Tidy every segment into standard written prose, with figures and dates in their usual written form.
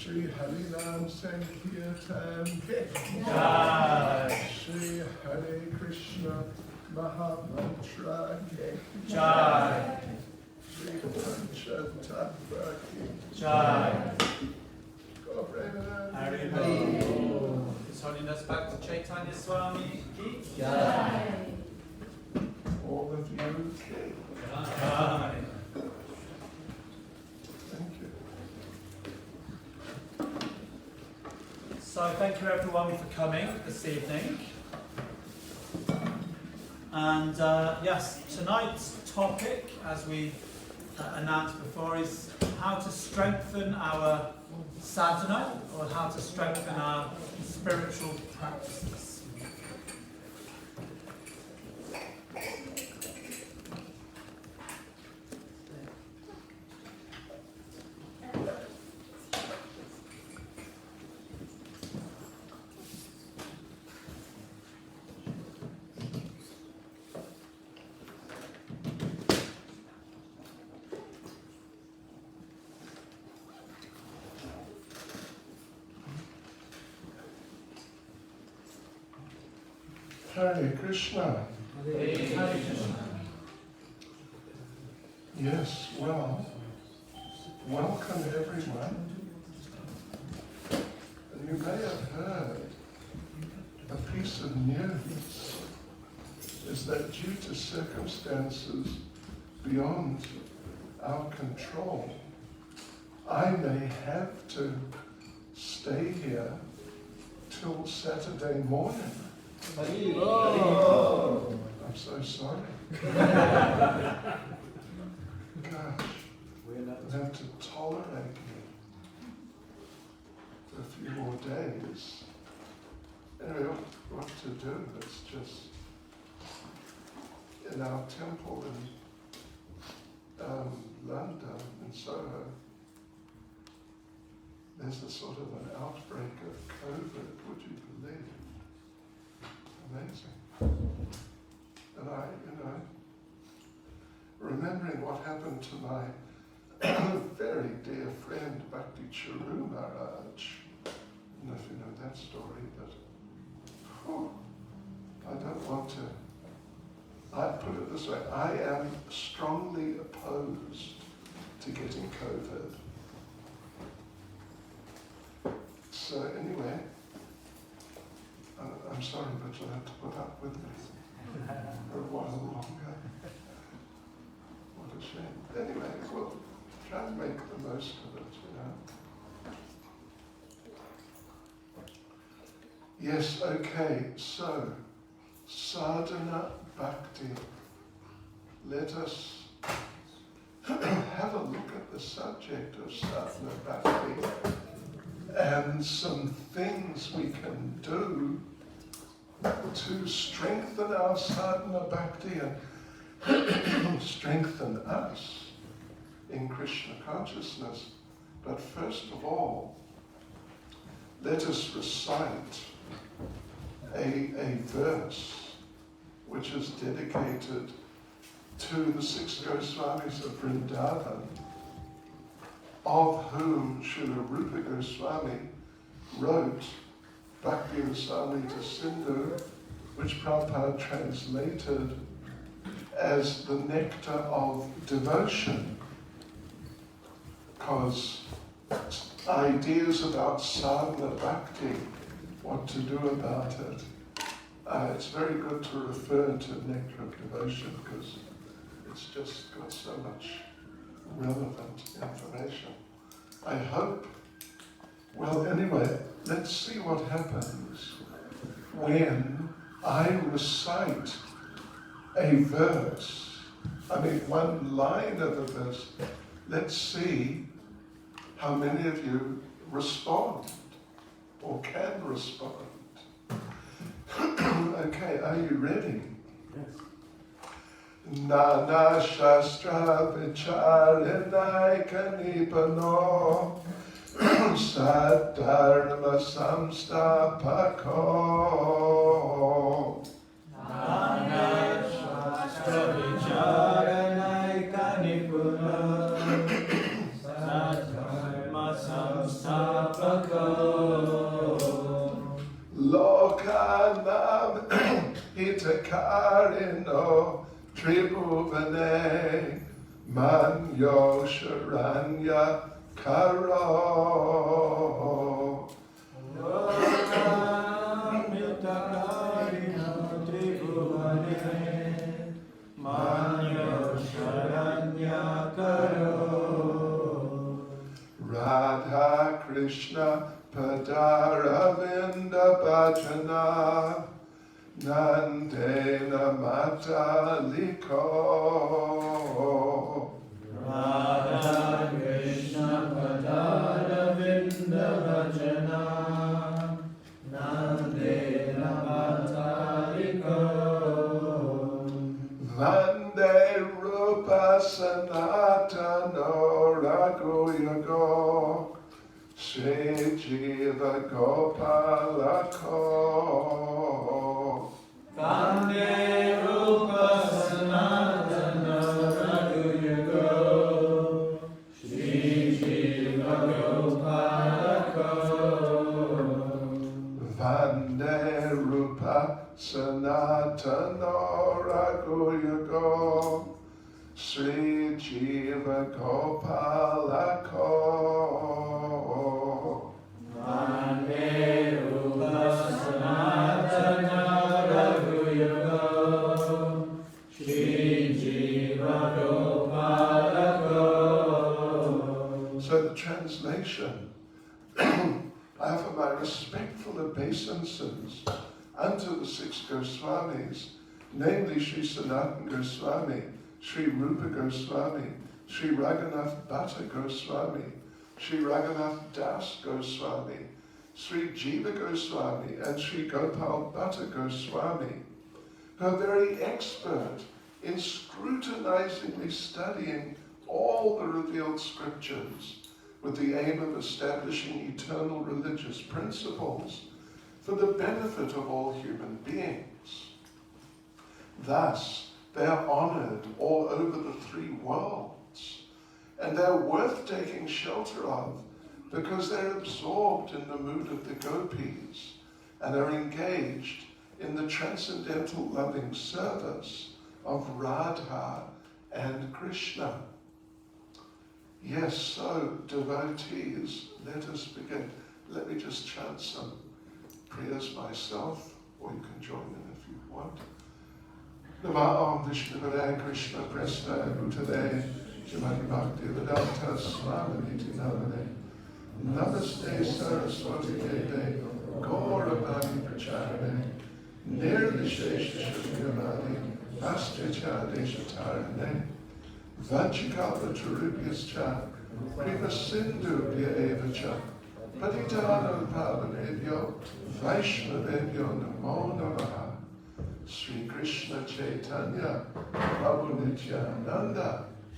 Shri Harinam Sankirtan Ke Jai. Shri Hare Krishna Mahamantra Ke Jai. Shri Panchatattva Ke Jai. Go Brahman. Haribol. His Holiness Bhakti Caitanya Swami ki Jai. All of you Ke. Jai. Thank you. So thank you everyone for coming this evening. And yes, tonight's topic, as we announced before, is how to strengthen our sadhana, or how to strengthen our spiritual practices. Hare Krishna. Hare Krishna. Yes, well, welcome everyone. And you may have heard a piece of news is that due to circumstances beyond our control, I may have to stay here till Saturday morning. I'm so sorry. Gosh, you'll have to tolerate me for a few more days. Anyway, what to do? It's just in our temple in London, in Soho, there's a sort of an outbreak of COVID, would you believe? Amazing. And I, remembering what happened to my very dear friend Bhakti Charu Maharaj, I don't know if you know that story, but I don't want to, I put it this way, I am strongly opposed to getting COVID. So anyway, I'm sorry, but you'll have to put up with me for a while longer. What a shame. Anyway, we'll try and make the most of it, Yes, okay, so, Sādhana Bhakti. Let us have a look at the subject of Sādhana Bhakti and some things we can do to strengthen our sadhana bhakti and strengthen us in Krishna consciousness. But first of all, let us recite a verse which is dedicated to the 6 Goswamis of Vrindavan, of whom Srila Rupa Goswami wrote Bhakti Rasamrita Sindhu, which Prabhupada translated as the nectar of devotion, because ideas about sadhana bhakti, what to do about it, it's very good to refer to nectar of devotion because it's just got so much relevant information. I hope. Well, anyway, let's see what happens when I recite a verse. I mean, one line of a verse. Let's see how many of you respond or can respond. Okay, are you ready? Yes. Nana Shastra Vicharinayika Nipano Saddharma Samstapako. Nana Shastra Vicharinayika Nipano Saddharma Samstapako. Karino Tribhuvane Manyo Sharanya Karo. Radha Krishna Padaravinda Bhajana Nandena Mataliko. Radha Krishna Padaravinda Bhajana Nandena Mataliko. Vande Rupa Sanatano Raghuyago Sri Jiva Gopalako. Vande Rupa Sanatana Raghuyago Sri Jiva Gopalako. Vande Rupa Sanatana Raghuyago Sri Jiva Gopalako. Vande Rupa Sanatana Raghuyago Sri Jiva Gopalako. So the translation, I offer my respectful obeisances unto the six Goswamis, namely Sri Sanatana Goswami, Sri Rupa Goswami, Sri Raghunath Bhatta Goswami, Sri Raghunath Das Goswami, Sri Jiva Goswami, and Sri Gopal Bhatta Goswami, who are very expert in scrutinizingly studying all the revealed scriptures with the aim of establishing eternal religious principles for the benefit of all human beings. Thus, they are honored all over the three worlds, and they're worth taking shelter of because they're absorbed in the mood of the gopis and are engaged in the transcendental loving service of Radha and Krishna. Yes, so devotees, let us begin. Let me just chant some prayers myself, or you can join in if you want. Namo Vishnuvare Krishna Presta Bhutale Shrimati Bhakti Vedanta Swami Namane Namaste Saraswati Deve Gaura Bhakti Pracharane Nirvishesha Shrimadhi Astricha Deshatarane Vanchikapa Turubhyascha Kripa Sindhu Pya Evacha Patitana Pavanebhyo Vaishnavebhyo Namo Namaha Sri Krishna Chaitanya Prabhu Nityananda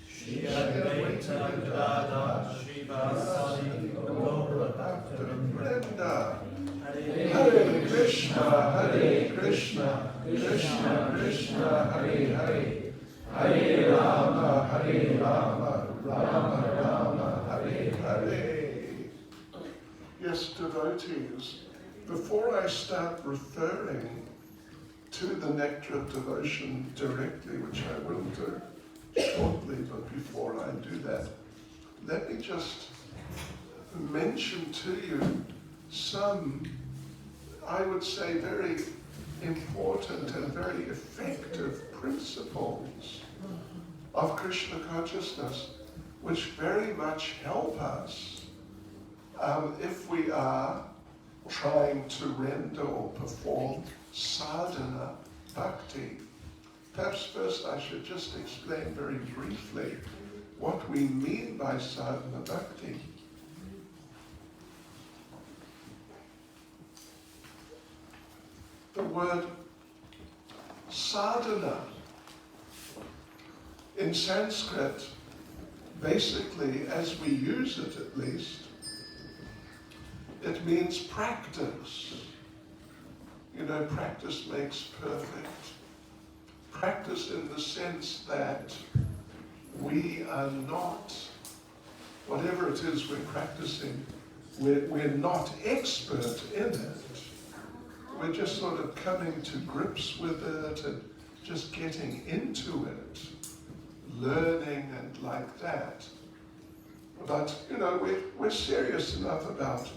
Shri Advaita Gadadhar Srivasadi Gaura Bhakta Hare Krishna Krishna Krishna Hare Hare Hare Rama Rama Rama Hare Hare. Yes, devotees, before I start referring to the nectar of devotion directly, which I will do shortly, but before I do that, let me just mention to you some, I would say, very important and very effective principles of Krishna consciousness, which very much help us if we are trying to render or perform sadhana bhakti. Perhaps first I should just explain very briefly what we mean by sadhana bhakti. The word sadhana in Sanskrit, basically, as we use it at least, it means practice. You know, practice makes perfect. Practice in the sense that we are not, whatever it is we're practicing, we're not expert in it. We're just sort of coming to grips with it and just getting into it, learning and like that. But, we're serious enough about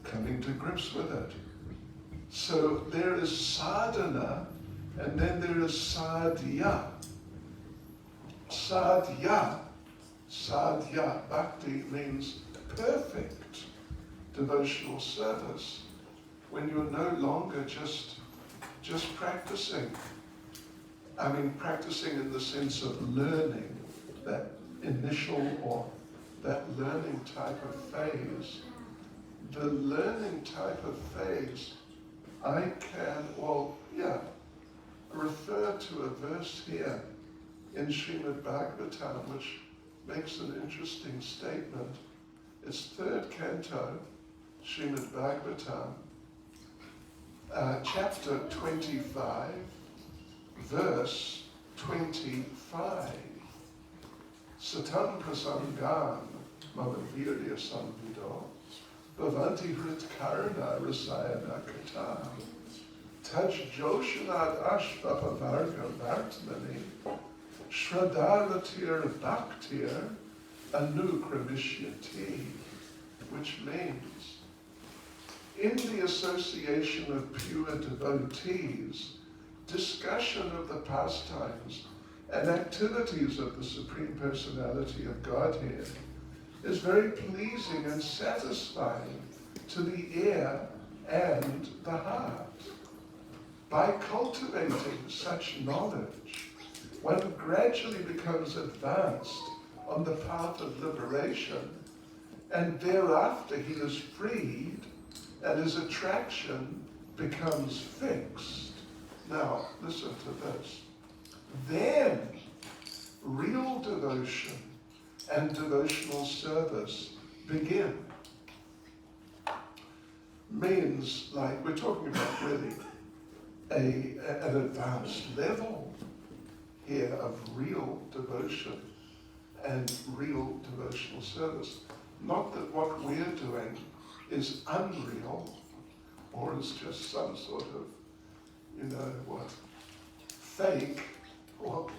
coming to grips with it. So there is sadhana, and then there is sadhya. Sadhya bhakti means perfect devotional service, when you're no longer just practicing. I mean, practicing in the sense of learning, that initial or that learning type of phase. The learning type of phase, I can, refer to a verse here in Srimad Bhagavatam, which makes an interesting statement. It's 3rd canto, Srimad Bhagavatam, chapter 25, verse 25. Satam prasangan mamavirya samvido bhavanti hrit karna rasayana kata taj joshanad ashvapavarga vartmani shradavatir bhaktir anukramishyati, which means, in the association of pure devotees, discussion of the pastimes and activities of the Supreme Personality of Godhead is very pleasing and satisfying to the ear and the heart. By cultivating such knowledge, one gradually becomes advanced on the path of liberation, and thereafter he is freed and his attraction becomes fixed. Now, listen to this. Then, real devotion and devotional service begin. Means, like, we're talking about really an advanced level here of real devotion and real devotional service. Not that what we're doing is unreal or is just some sort of, fake, or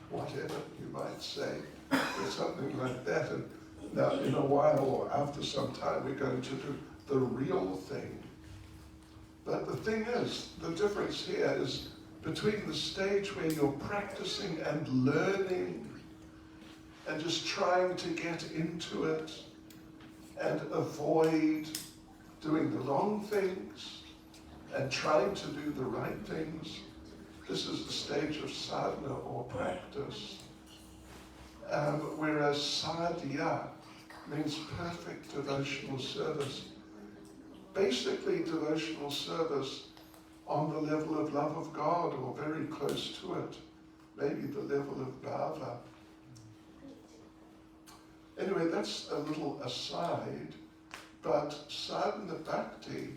whatever you might say, or something like that. And now, in a while, or after some time, we're going to do the real thing. But the thing is, the difference here is between the stage where you're practicing and learning and just trying to get into it and avoid doing the wrong things and trying to do the right things. This is the stage of sadhana or practice. Whereas sadhya means perfect devotional service. Basically devotional service on the level of love of God or very close to it. Maybe the level of bhava. Anyway, that's a little aside, but sadhana bhakti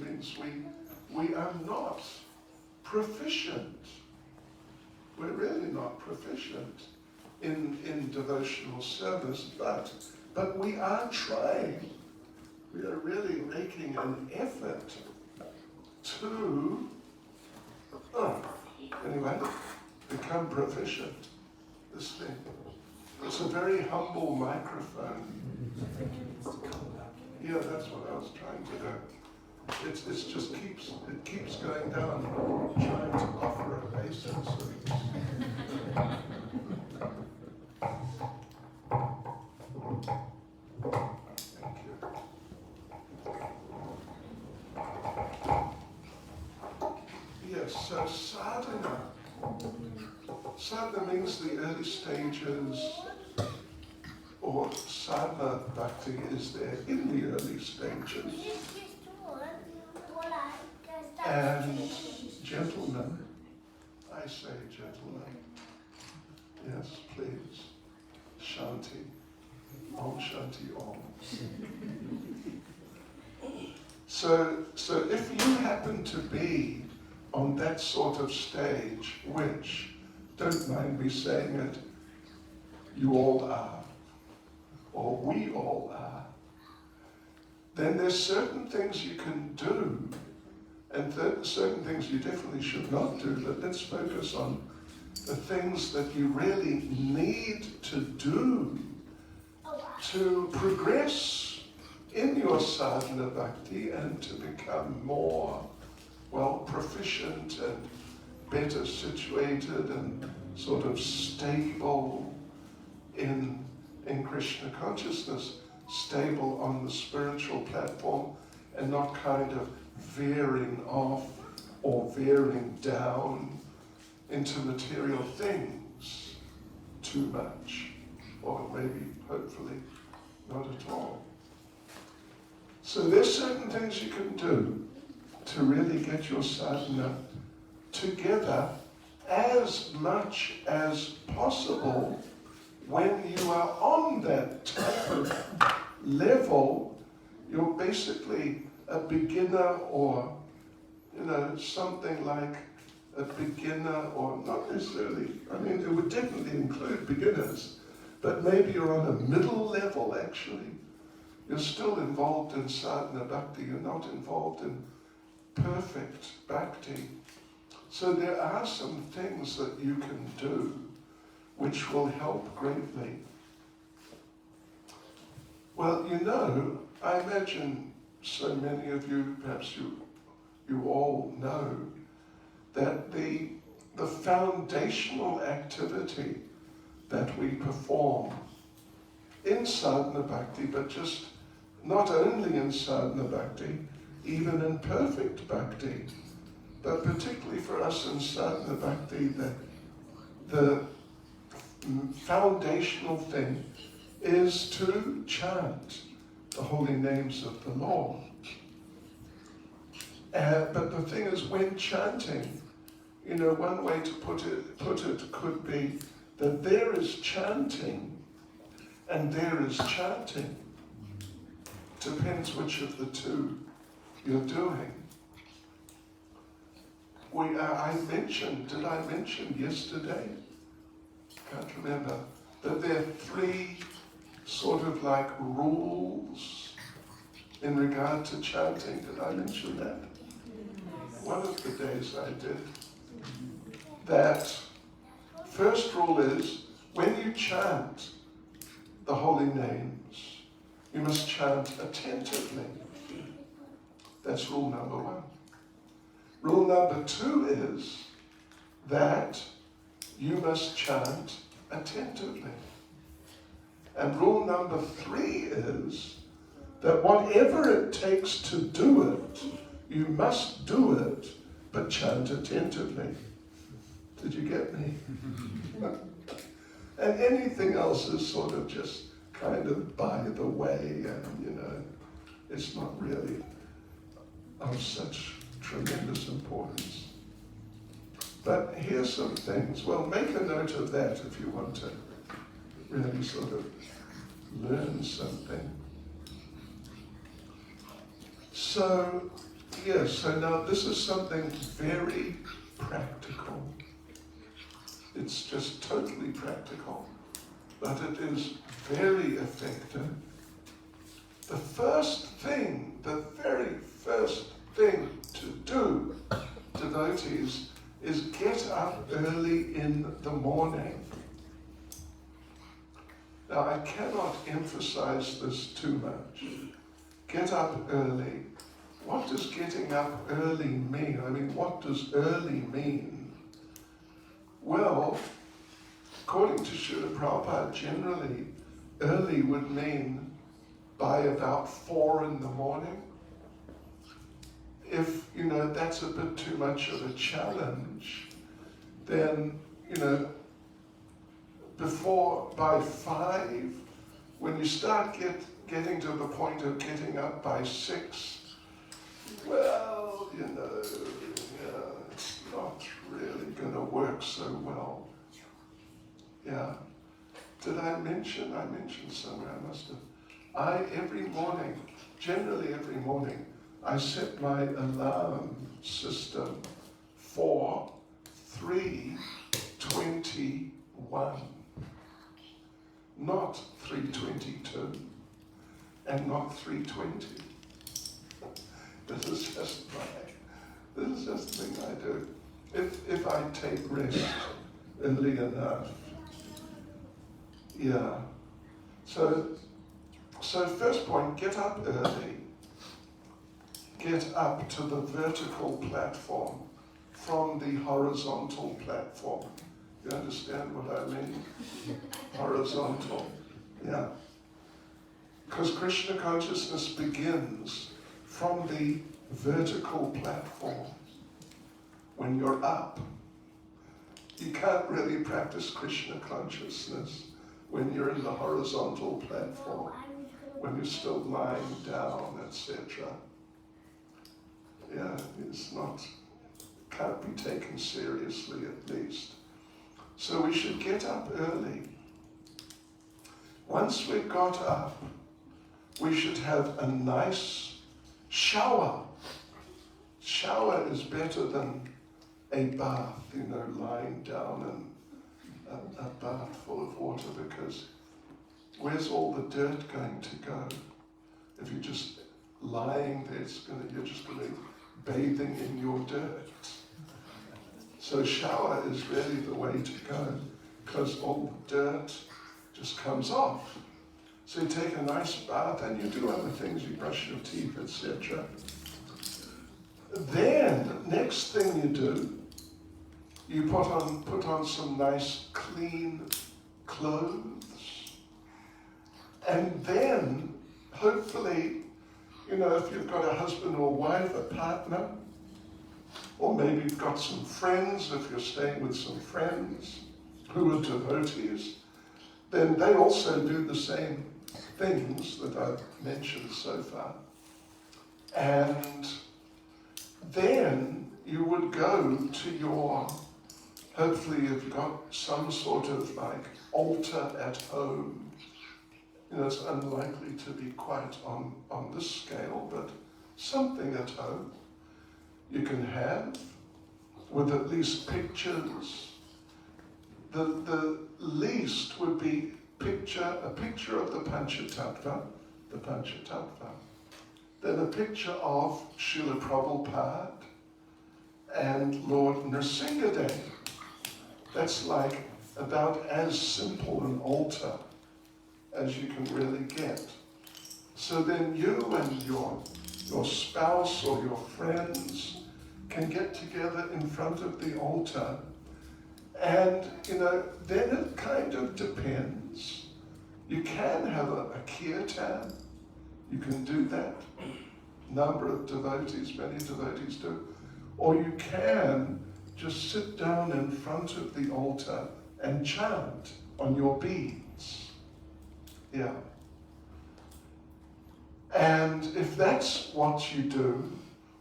means we are not proficient. We're really not proficient in devotional service, but we are trying. We are really making an effort to, become proficient. This thing. It's a very humble microphone. Yeah, that's what I was trying to do. It keeps going down, trying to offer a basis. Thank you. Yes, so sadhana. Sadhana means the early stages, or sadhana bhakti is there in the early stages. And gentlemen, I say gentlemen, yes, please, Shanti, Om Shanti Om. So if you happen to be on that sort of stage, which, don't mind me saying it, you all are, or we all are, then there's certain things you can do And certain things you definitely should not do, but let's focus on the things that you really need to do to progress in your sadhana bhakti and to become more, well, proficient and better situated and sort of stable in Krishna consciousness, stable on the spiritual platform and not kind of veering off or veering down into material things too much, or maybe, hopefully, not at all. So there's certain things you can do to really get your sadhana together as much as possible when you are on that type of level. You're basically a beginner, or, something like a beginner, or not necessarily, it would definitely include beginners, but maybe you're on a middle level actually. You're still involved in sadhana bhakti, you're not involved in perfect bhakti. So there are some things that you can do which will help greatly. Well, I imagine so many of you, perhaps you all know, that the foundational activity that we perform in sadhana bhakti, but just not only in sadhana bhakti, even in perfect bhakti, but particularly for us in sadhana bhakti, the foundational thing is to chant the holy names of the Lord. But the thing is, when chanting, one way to put it could be that there is chanting and there is chanting. Depends which of the two you're doing. Did I mention yesterday? Can't remember. That there are 3 sort of like rules in regard to chanting. Did I mention that? One of the days I did. That first rule is, when you chant the holy names, you must chant attentively. That's rule number 1. Rule number 2 is that you must chant attentively. And rule number 3 is that whatever it takes to do it, you must do it, but chant attentively. Did you get me? And anything else is sort of just kind of by the way, and it's not really of such tremendous importance. But here's some things. Well, make a note of that if you want to really sort of learn something. So now this is something very practical. It's just totally practical, but it is very effective. The very first thing to do, devotees, is get up early in the morning. Now, I cannot emphasize this too much. Get up early. What does getting up early mean? What does early mean? Well, according to Srila Prabhupada, generally, early would mean by about 4 in the morning. If, that's a bit too much of a challenge, then, by 5, when you start getting to the point of getting up by 6, well, it's not really going to work so well. Yeah. Did I mention? I mentioned somewhere, I must have. Generally every morning, I set my alarm system for 3:21, not 3:22, and not 3:20. This is just This is just the thing I do. If I take rest early enough. Yeah. So first point, get up early. Get up to the vertical platform from the horizontal platform. You understand what I mean? Horizontal. Yeah. Because Krishna consciousness begins from the vertical platform. When you're up, you can't really practice Krishna consciousness when you're in the horizontal platform, when you're still lying down, etc. Yeah, it's not, can't be taken seriously at least. So we should get up early. Once we've got up, we should have a nice shower. Shower is better than a bath, lying down in a bath full of water, because where's all the dirt going to go? If you're just lying there, you're just going to be bathing in your dirt. So shower is really the way to go, because all the dirt just comes off. So you take a nice bath and you do other things, you brush your teeth, etc. Then, next thing you do, you put on some nice clean clothes. And then, hopefully, if you've got a husband or wife, a partner, or maybe you've got some friends, if you're staying with some friends who are devotees, then they also do the same things that I've mentioned so far. And then you would go to your, hopefully you've got some sort of altar at home. It's unlikely to be quite on this scale, but something at home you can have with at least pictures. The least would be a picture of the Panchatattva, then a picture of Srila Prabhupada and Lord Nrsimhadev. That's about as simple an altar as you can really get. So then you and your spouse or your friends can get together in front of the altar, and then it kind of depends. You can have a kirtan, you can do that. Number of devotees, many devotees do. Or you can just sit down in front of the altar and chant on your beads. Yeah. And if that's what you do,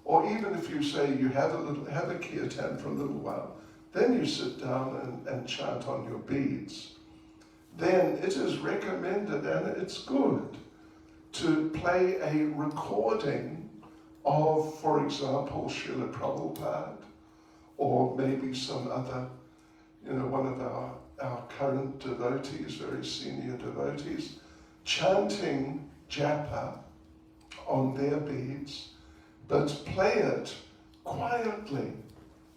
or even if you say you have a kirtan for a little while, then you sit down and chant on your beads, then it is recommended, and it's good, to play a recording of, for example, Srila Prabhupada, or maybe some other, one of our current devotees, very senior devotees, chanting japa on their beads, but play it quietly.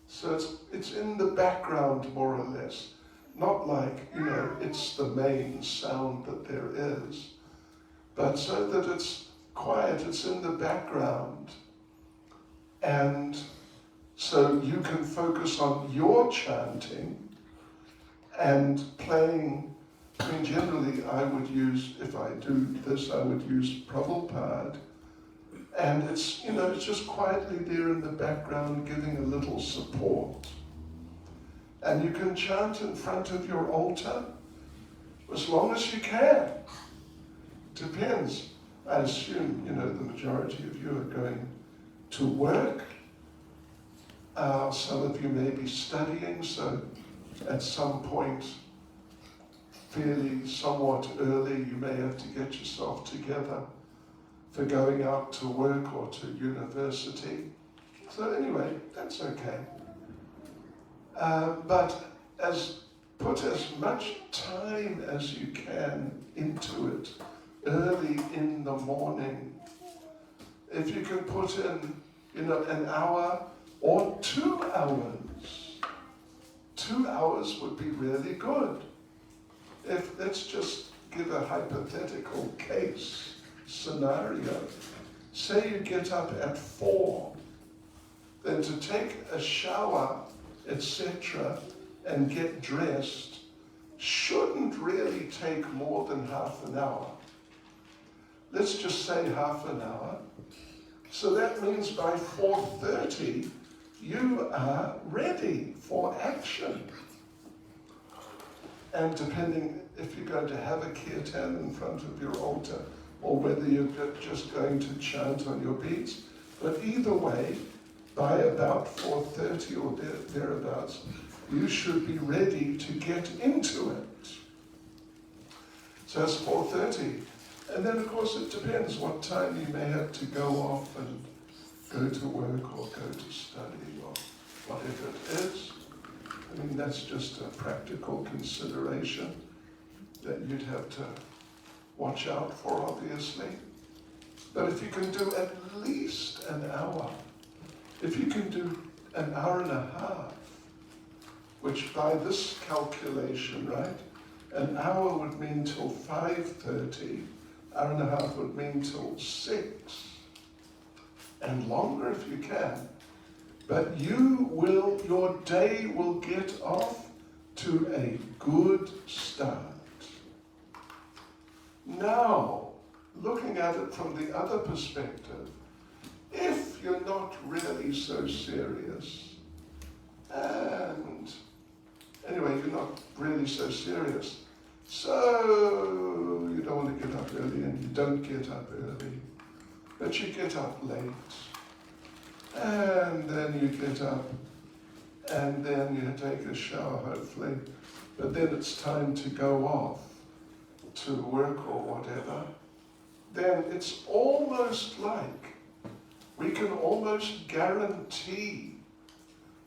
So it's in the background, more or less. Not it's the main sound that there is, but so that it's quiet, it's in the background. And so you can focus on your chanting and playing. Generally I would use, if I do this, I would use Prabhupada. And it's just quietly there in the background, giving a little support. And you can chant in front of your altar as long as you can. Depends. I assume, the majority of you are going to work. Some of you may be studying, so at some point, fairly somewhat early, you may have to get yourself together for going out to work or to university. So anyway, that's okay. But put as much time as you can into it early in the morning. If you can put in, an hour or 2 hours. 2 hours would be really good. Let's just give a hypothetical case scenario. Say you get up at 4, then to take a shower, etc., and get dressed shouldn't really take more than half an hour. Let's just say half an hour. So that means by 4:30, you are ready for action. And depending if you're going to have a kirtan in front of your altar, or whether you're just going to chant on your beads, but either way, by about 4:30 or thereabouts, you should be ready to get into it. So it's 4:30. And then, of course, it depends what time you may have to go off and go to work or go to study or whatever it is. I mean, that's just a practical consideration that you'd have to watch out for, obviously. But if you can do at least an hour, if you can do an hour and a half, which by this calculation, right, an hour would mean till 5:30, hour and a half would mean till 6, and longer if you can. But your day will get off to a good start. Now, looking at it from the other perspective, if you're not really so serious, and anyway, you're not really so serious, so you don't want to get up early, and you don't get up early, but you get up late, and then you get up, and then you take a shower, hopefully, but then it's time to go off to work or whatever, then it's almost like we can almost guarantee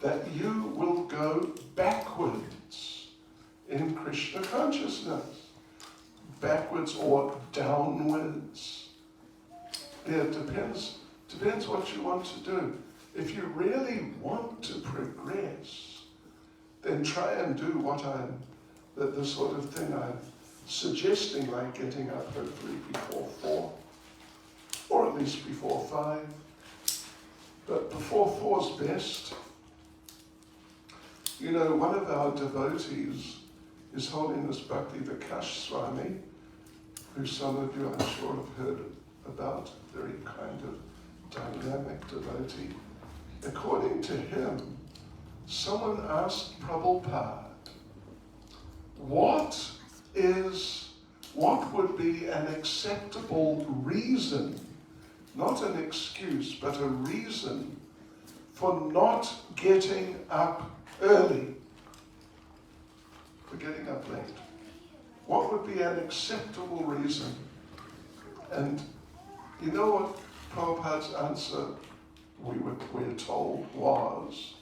that you will go backwards in Krishna consciousness. Backwards or downwards. Yeah, it depends what you want to do. If you really want to progress, then try and do the sort of thing I'm suggesting, like getting up hopefully before 4, or at least before 5. But before 4 is best. You know, one of our devotees, His Holiness Bhakti Caitanya Swami, who some of you I'm sure have heard about, very kind of dynamic devotee. According to him, someone asked Prabhupada, what would be an acceptable reason, not an excuse, but a reason for not getting up early, for getting up late? What would be an acceptable reason? And you know what Prabhupada's answer, we're told, was?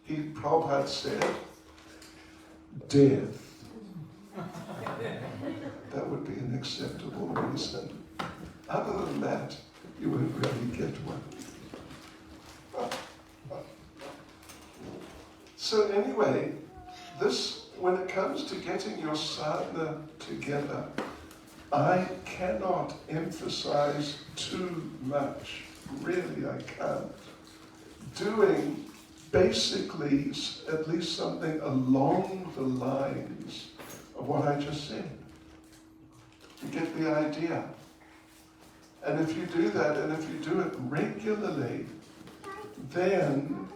Prabhupada said, death. That would be an acceptable reason. Other than that, you won't really get one. So anyway, when it comes to getting your sadhana together, I cannot emphasize too much. Really, I can't. Doing basically at least something along the lines of what I just said. You get the idea. And if you do that, and if you do it regularly, then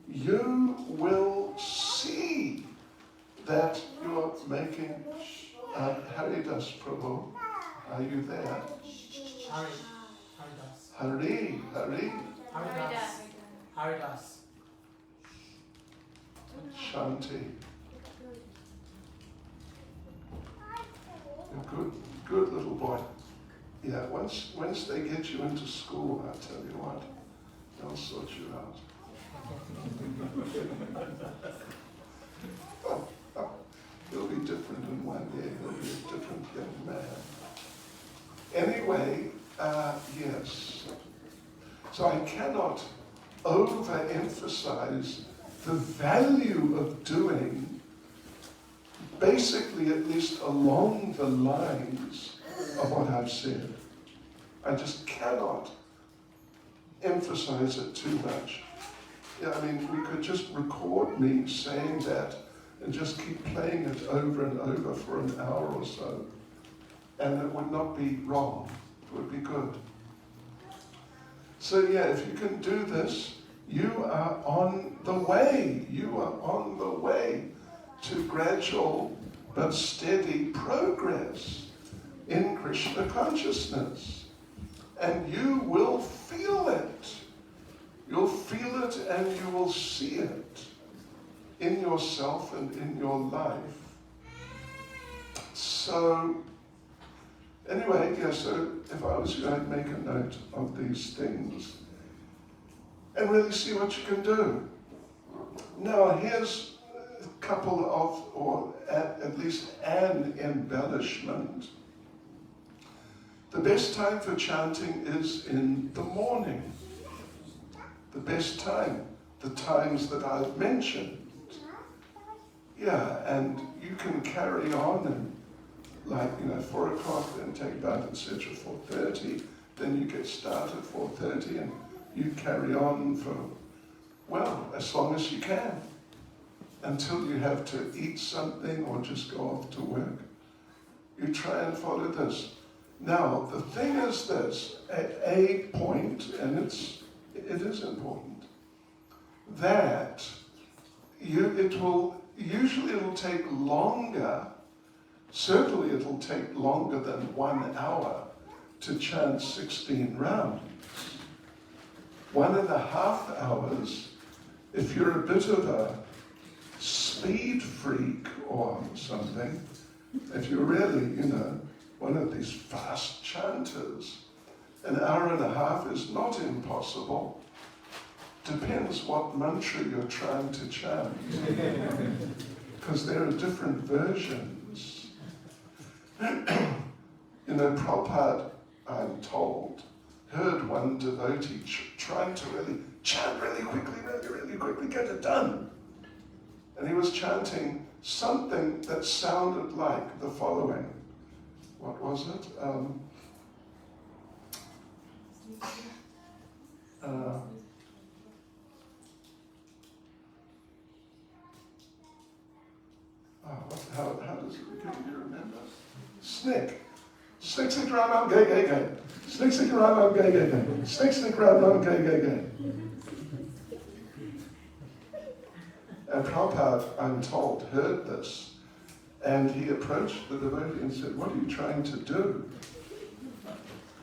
you will see that you're making Haridas Prabhu. Are you there? Hari. Haridas. Shanti. You're good little boy. Yeah, once they get you into school, I'll tell you what, they'll sort you out. He'll be different in one year. He'll be a different young man. Anyway, yes. So I cannot overemphasize the value of doing, basically at least along the lines of what I've said. I just cannot emphasize it too much. Yeah, I mean, we could just record me saying that and just keep playing it over and over for an hour or so, and it would not be wrong. It would be good. So yeah, if you can do this, you are on the way. You are on the way to gradual but steady progress in Krishna consciousness. And you will feel it. You'll feel it and you will see it in yourself and in your life. So, anyway, yeah, so if I was you, I'd make a note of these things and really see what you can do. Now, here's a couple of, or at least an embellishment. The best time for chanting is in the morning. The best time, the times that I've mentioned. Yeah, and you can carry on and 4 o'clock, then take bath, etc. 4:30. Then you get started 4:30 and you carry on for, well, as long as you can, until you have to eat something or just go off to work. You try and follow this. Now, the thing is this, at a point, and it is important, that usually it'll take longer, certainly it'll take longer than 1 hour to chant 16 rounds. 1.5 hours, if you're a bit of a speed freak or something, if you're really, one of these fast chanters, 1.5 hours is not impossible. Depends what mantra you're trying to chant. Because there are different versions. Prabhupada, I'm told, heard one devotee trying to really chant really quickly, get it done. And he was chanting something that sounded like the following. What was it? How does it begin? Do you remember? Snick. Snick, snick, round, round, gay, gay, gay. Snick, snick, round, round, gay, gay, gay. Snick, snick, round, round, gay, gay, gay. And Prabhupada, I'm told, heard this, and he approached the devotee and said, "What are you trying to do?"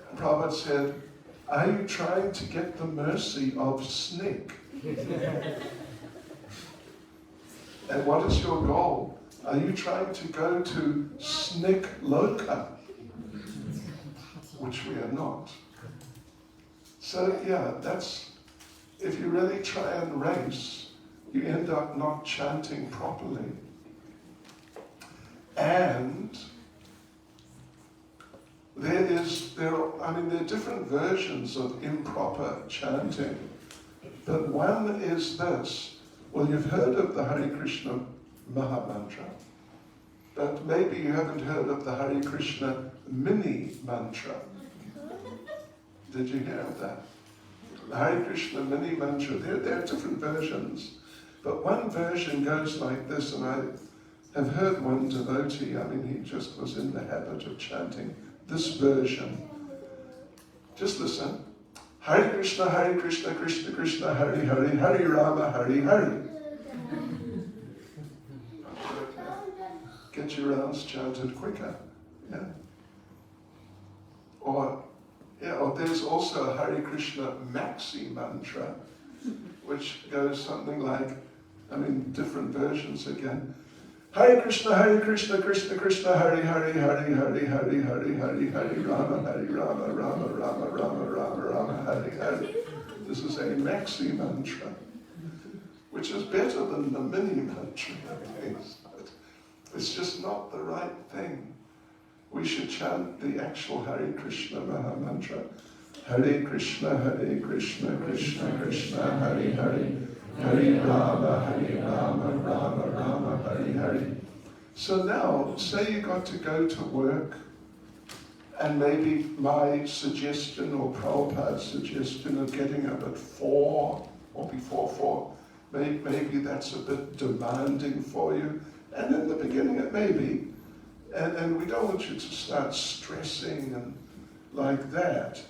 And Prabhupada said, "Are you trying to get the mercy of Snick? And what is your goal? Are you trying to go to Snick Loka?" Which we are not. So yeah, that's, if you really try and race, you end up not chanting properly. And there are different versions of improper chanting. But one is this. Well, you've heard of the Hare Krishna Maha Mantra, but maybe you haven't heard of the Hare Krishna Mini Mantra. Did you hear of that? The Hare Krishna Mini Mantra, there are different versions, but one version goes like this, and I have heard one devotee, he just was in the habit of chanting this version. Just listen. Hare Krishna, Krishna Krishna, Hare Hare, Hare Rama, Hare Hare. Get your rounds chanted quicker. Yeah. Or there's also a Hare Krishna Maxi Mantra, which goes something like, different versions again. Hare Krishna, Krishna Krishna, Hare Hare, Hare Hare, Hare Hare, Hare Hare, Rama, Rama, Rama, Rama, Rama, Rama, Hare Hare. This is a Maxi Mantra, which is better than the Mini Mantra. It's just not the right thing. We should chant the actual Hare Krishna Maha Mantra. Hare Krishna, Krishna Krishna, Hare Hare, Hare Rama, Rama Rama, Hare Hare. So now, say you got to go to work, and maybe my suggestion or Prabhupada's suggestion of getting up at 4 or before 4, maybe that's a bit demanding for you. And in the beginning it may be. And we don't want you to start stressing and like that.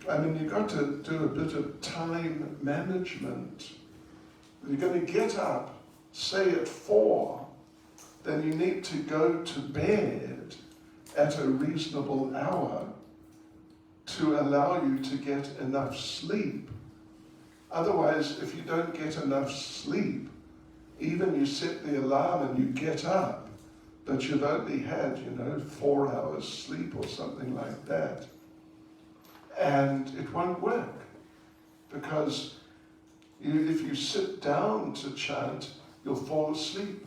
I mean, you've got to do a bit of time management. You're going to get up, say at 4, then you need to go to bed at a reasonable hour to allow you to get enough sleep. Otherwise, if you don't get enough sleep, even you set the alarm and you get up, but you've only had, 4 hours sleep or something like that, and it won't work, because if you sit down to chant, you'll fall asleep,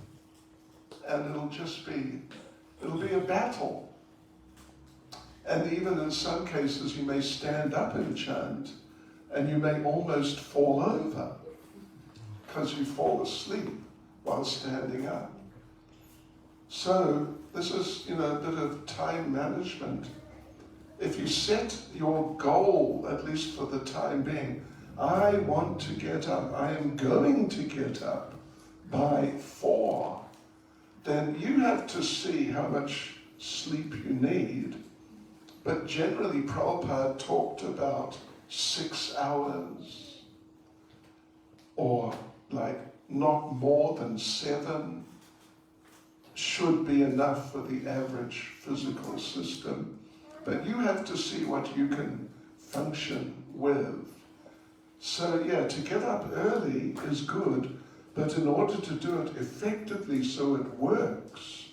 and it'll be a battle. And even in some cases, you may stand up and chant, and you may almost fall over, because you fall asleep while standing up. So this is, a bit of time management. If you set your goal, at least for the time being, I want to get up, I am going to get up by 4, then you have to see how much sleep you need. But generally, Prabhupada talked about 6 hours, or like not more than 7 should be enough for the average physical system. But you have to see what you can function with. So yeah, to get up early is good, but in order to do it effectively so it works,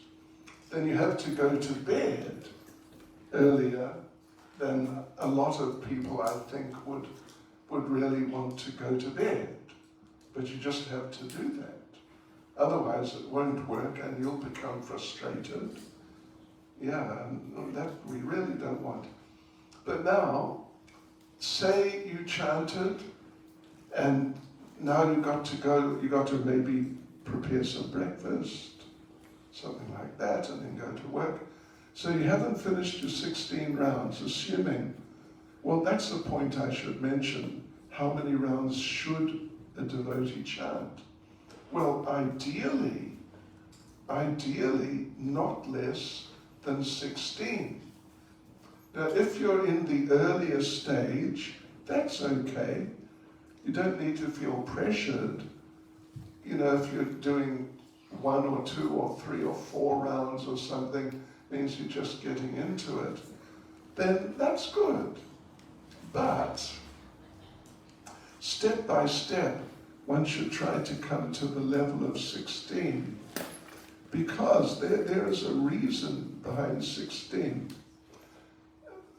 then you have to go to bed earlier than a lot of people, I think, would really want to go to bed. But you just have to do that. Otherwise it won't work and you'll become frustrated. Yeah, and that we really don't want. But now, say you chanted, and now you got to maybe prepare some breakfast, something like that, and then go to work. So you haven't finished your 16 rounds, assuming, well, that's the point I should mention. How many rounds should a devotee chant? Well, ideally, not less than 16. Now, if you're in the earlier stage, that's okay. You don't need to feel pressured. If you're doing 1 or 2 or 3 or 4 rounds or something, means you're just getting into it, then that's good. But step by step, one should try to come to the level of 16, because there is a reason behind 16.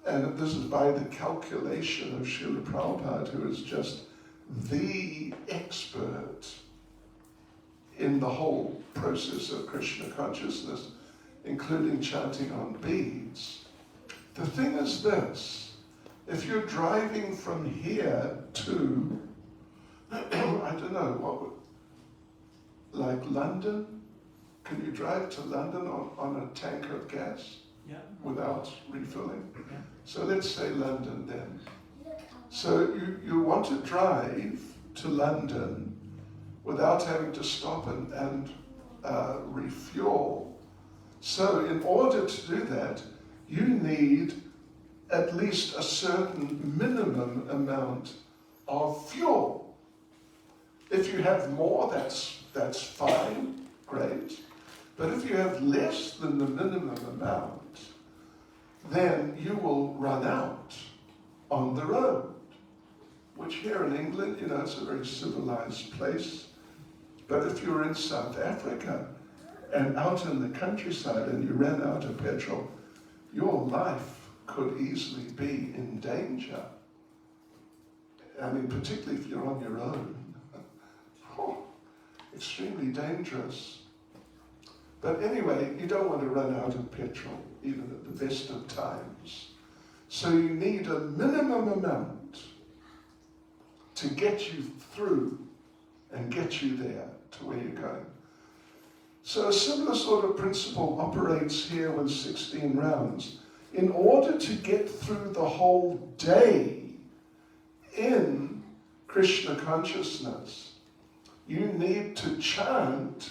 And this is by the calculation of Srila Prabhupada, who is just the expert in the whole process of Krishna consciousness, including chanting on beads. The thing is this: if you're driving from here to, I don't know, like London, can you drive to London on a tank of gas? Yeah. Without refilling? Yeah. So let's say London then. So you want to drive to London without having to stop and refuel. So in order to do that, you need at least a certain minimum amount of fuel. If you have more, that's fine, great. But if you have less than the minimum amount, then you will run out on the road. Which here in England, it's a very civilized place. But if you're in South Africa and out in the countryside and you ran out of petrol, your life could easily be in danger. I mean, particularly if you're on your own. Extremely dangerous. But anyway, you don't want to run out of petrol, even at the best of times. So you need a minimum amount to get you through and get you there to where you're going. So a similar sort of principle operates here with 16 rounds. In order to get through the whole day in Krishna consciousness, you need to chant,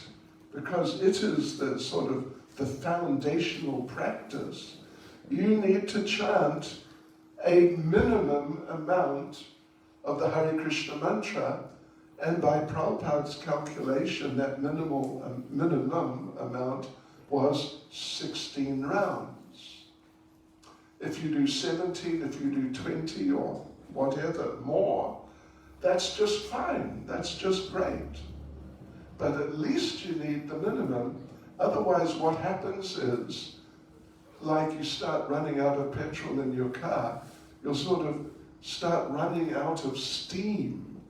because it is the sort of the foundational practice. You need to chant a minimum amount of the Hare Krishna mantra, and by Prabhupada's calculation, that minimum amount was 16 rounds. If you do 17, if you do 20 or whatever more, that's just fine, that's just great. But at least you need the minimum. Otherwise what happens is, like you start running out of petrol in your car, you'll sort of start running out of steam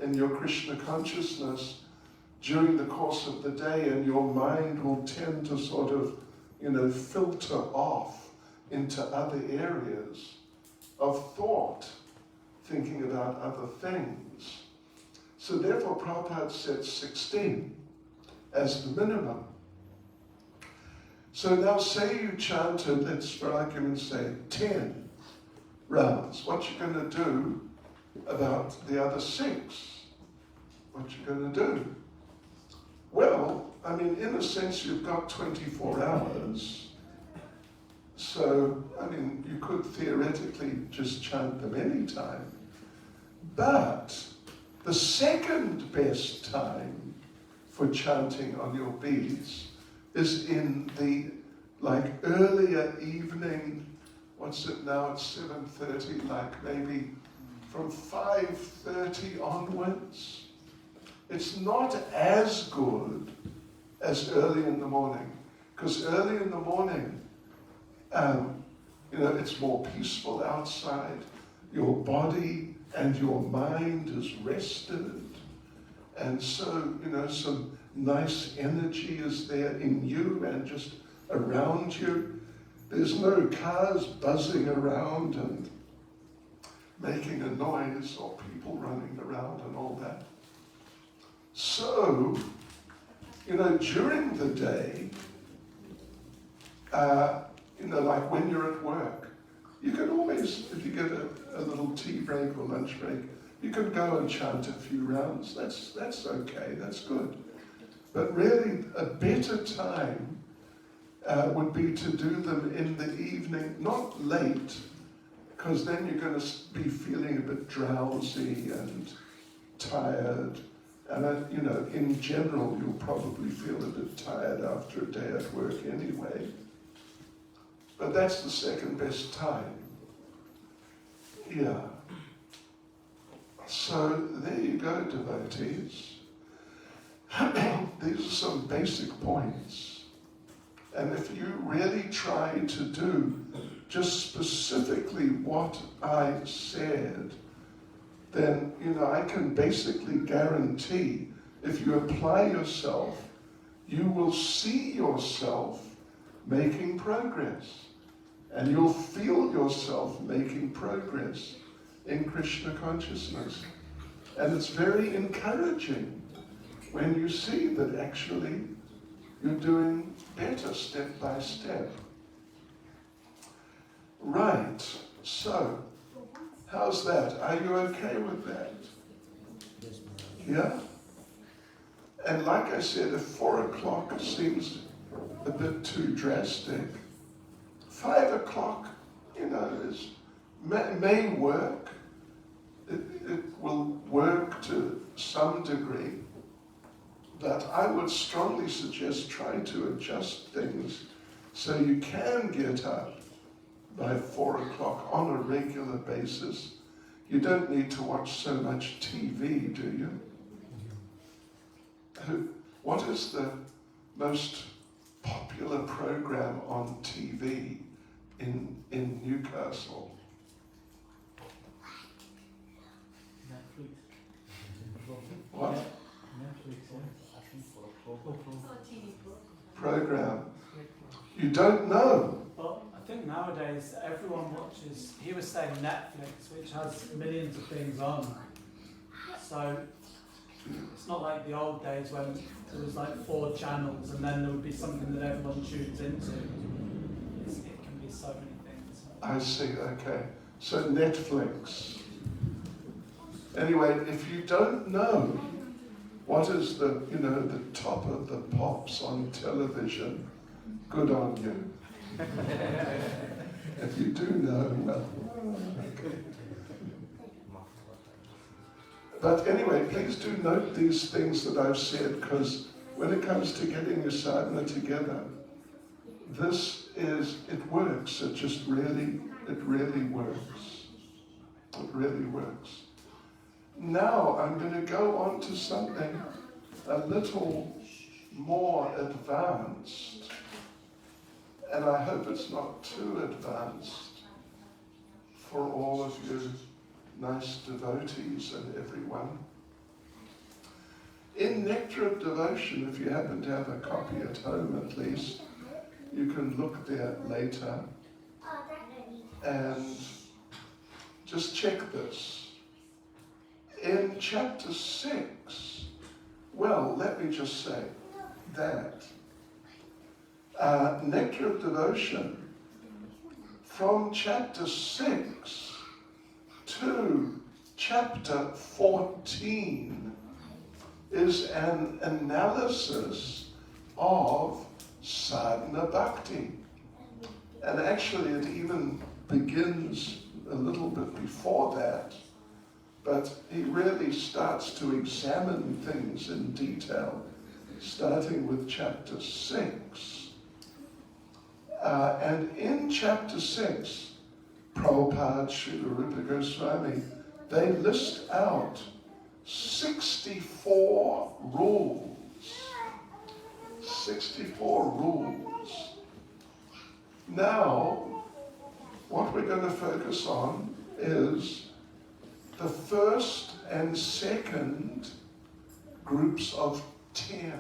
in your Krishna consciousness during the course of the day, and your mind will tend to sort of, filter off into other areas of thought, thinking about other things. So therefore Prabhupada said 16 as the minimum. So now say you chanted, let's for argument's sake, 10 rounds. What you going to do about the other 6? What you going to do? Well, in a sense you've got 24 hours. So, you could theoretically just chant them anytime. But the second best time for chanting on your beads is in the earlier evening. What's it now? It's 7:30, maybe from 5:30 onwards. It's not as good as early in the morning, because early in the morning, it's more peaceful outside. Your body and your mind is rested, and so some nice energy is there in you and just around you. There's no cars buzzing around and making a noise, or people running around and all that. So, during the day, like when you're at work, you can always, if you get a little tea break or lunch break, you can go and chant a few rounds. That's okay, that's good. But really, a better time would be to do them in the evening, not late, because then you're going to be feeling a bit drowsy and tired. And in general, you'll probably feel a bit tired after a day at work anyway. But that's the second best time. Yeah. So there you go, devotees. These are some basic points. And if you really try to do just specifically what I said, then, I can basically guarantee if you apply yourself, you will see yourself making progress. And you'll feel yourself making progress in Krishna consciousness. And it's very encouraging when you see that actually you're doing better step by step. Right, so how's that? Are you okay with that? Yeah? And like I said, if 4 o'clock seems a bit too drastic, 5 o'clock, may work. It will work to some degree, but I would strongly suggest trying to adjust things so you can get up by 4 o'clock on a regular basis. You don't need to watch so much TV, do you? What is the most popular program on TV in Newcastle? Netflix. What? Netflix. Program. You don't know. Well, I think nowadays everyone watches, he was saying Netflix, which has millions of things on. So it's not like the old days when there was like 4 channels and then there would be something that everyone tunes into. It can be so many things. I see, okay. So Netflix. Anyway, if you don't know what is the top of the pops on television, good on you. If you do know, well, okay. But anyway, please do note these things that I've said, because when it comes to getting your sadhana together, it works. It really works. It really works. Now I'm going to go on to something a little more advanced, and I hope it's not too advanced for all of you nice devotees and everyone. In Nectar of Devotion, if you happen to have a copy at home at least, you can look there later and just check this. In chapter 6, well, let me just say that Nectar of Devotion, from chapter 6 to chapter 14, is an analysis of sadhana bhakti. And actually it even begins a little bit before that, but he really starts to examine things in detail, starting with chapter 6. And in chapter 6, Prabhupada, Srila Rupa Goswami, they list out 64 rules. 64 rules. Now, what we're going to focus on is the first and second groups of 10.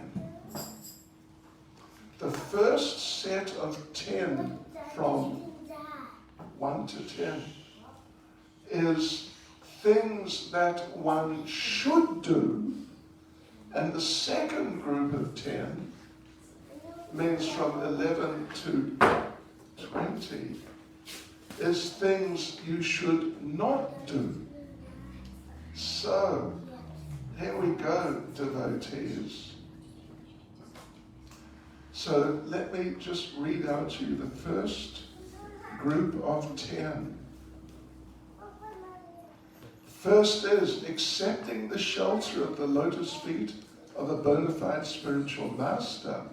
The first set of 10 from 1 to 10 is things that one should do, and the second group of 10 means from 11 to 20 is things you should not do. So, here we go, devotees. So let me just read out to you the first group of 10. First is accepting the shelter of the lotus feet of a bona fide spiritual master.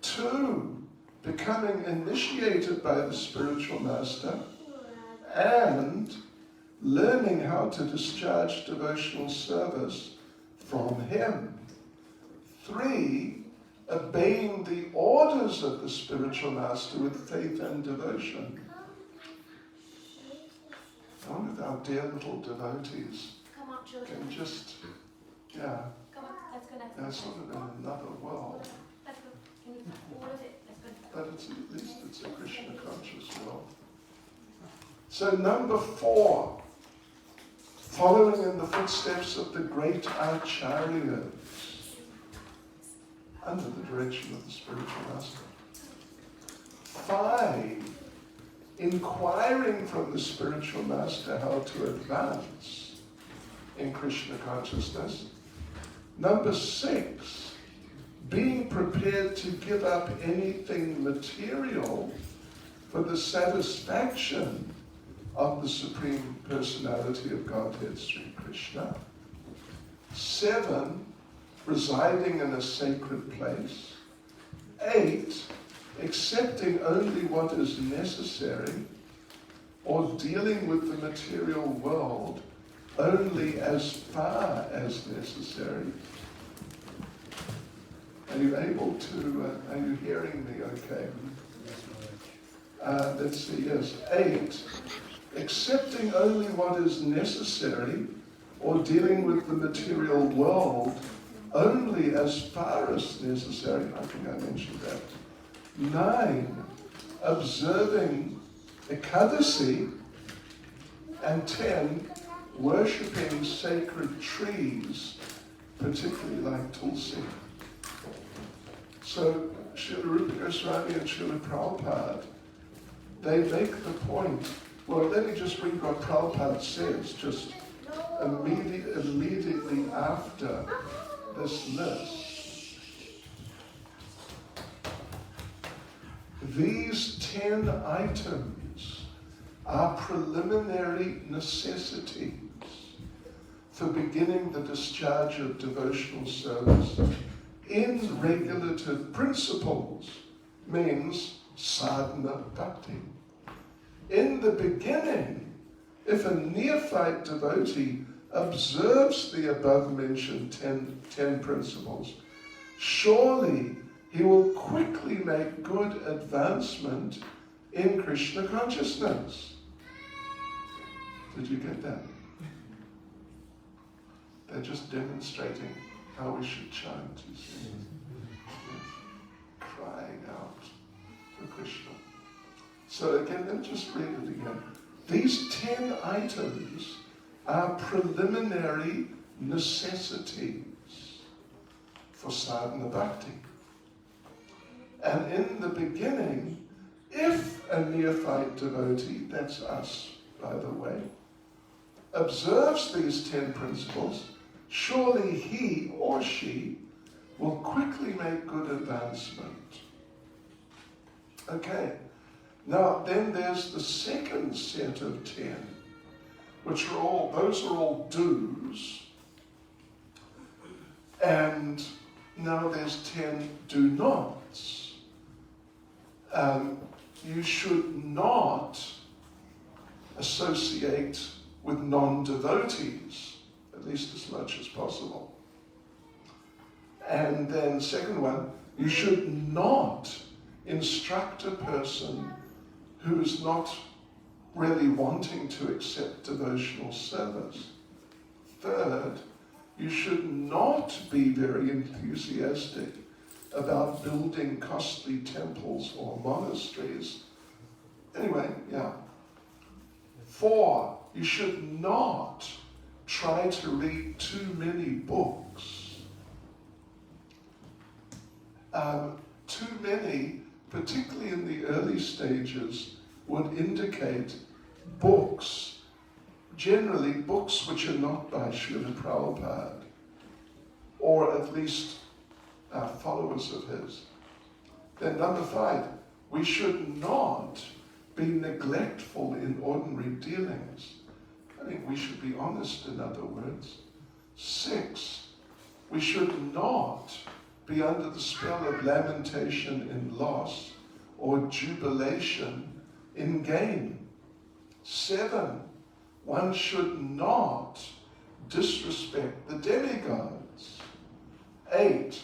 2, becoming initiated by the spiritual master and learning how to discharge devotional service from him. 3, obeying the orders of the spiritual master with faith and devotion. I wonder if our dear little devotees can just, yeah, that's sort of in another world. But at least it's a Krishna conscious world. So number 4, following in the footsteps of the great acharyas under the direction of the spiritual master. 5, inquiring from the spiritual master how to advance in Krishna consciousness. Number 6, being prepared to give up anything material for the satisfaction of the Supreme Personality of Godhead, Sri Krishna. 7, residing in a sacred place. 8, accepting only what is necessary, or dealing with the material world only as far as necessary. Are you able to, are you hearing me okay? Let's see, yes. 8, accepting only what is necessary, or dealing with the material world only as far as necessary. I think I mentioned that. 9, observing Ekadasi, and 10, worshipping sacred trees, particularly like Tulsi. So Srila Rupa Goswami and Srila Prabhupada, they make the point. Well, let me just read what Prabhupada says, just immediately after this list. These 10 items are preliminary necessities for beginning the discharge of devotional service in regulative principles, means sadhana bhakti. In the beginning, if a neophyte devotee observes the above-mentioned 10 principles, surely he will quickly make good advancement in Krishna consciousness. Did you get that? They're just demonstrating how we should chant, you see. Crying out for Krishna. So again, let me just read it again. These 10 items are preliminary necessities for sadhana bhakti. And in the beginning, if a neophyte devotee, that's us, by the way, observes these 10 principles, surely he or she will quickly make good advancement. Okay, now then there's the second set of 10, which are all, those are all do's, and now there's 10 do nots. You should not associate with non-devotees, at least as much as possible. And then second one, you should not instruct a person who is not really wanting to accept devotional service. Third, you should not be very enthusiastic about building costly temples or monasteries. Anyway, yeah. 4, you should not try to read too many books. Too many, particularly in the early stages, would indicate books, generally books which are not by Srila Prabhupada, or at least followers of his. Then number 5, we should not be neglectful in ordinary dealings. I think we should be honest, in other words. 6, we should not be under the spell of lamentation in loss or jubilation in gain. 7, one should not disrespect the demigods. 8,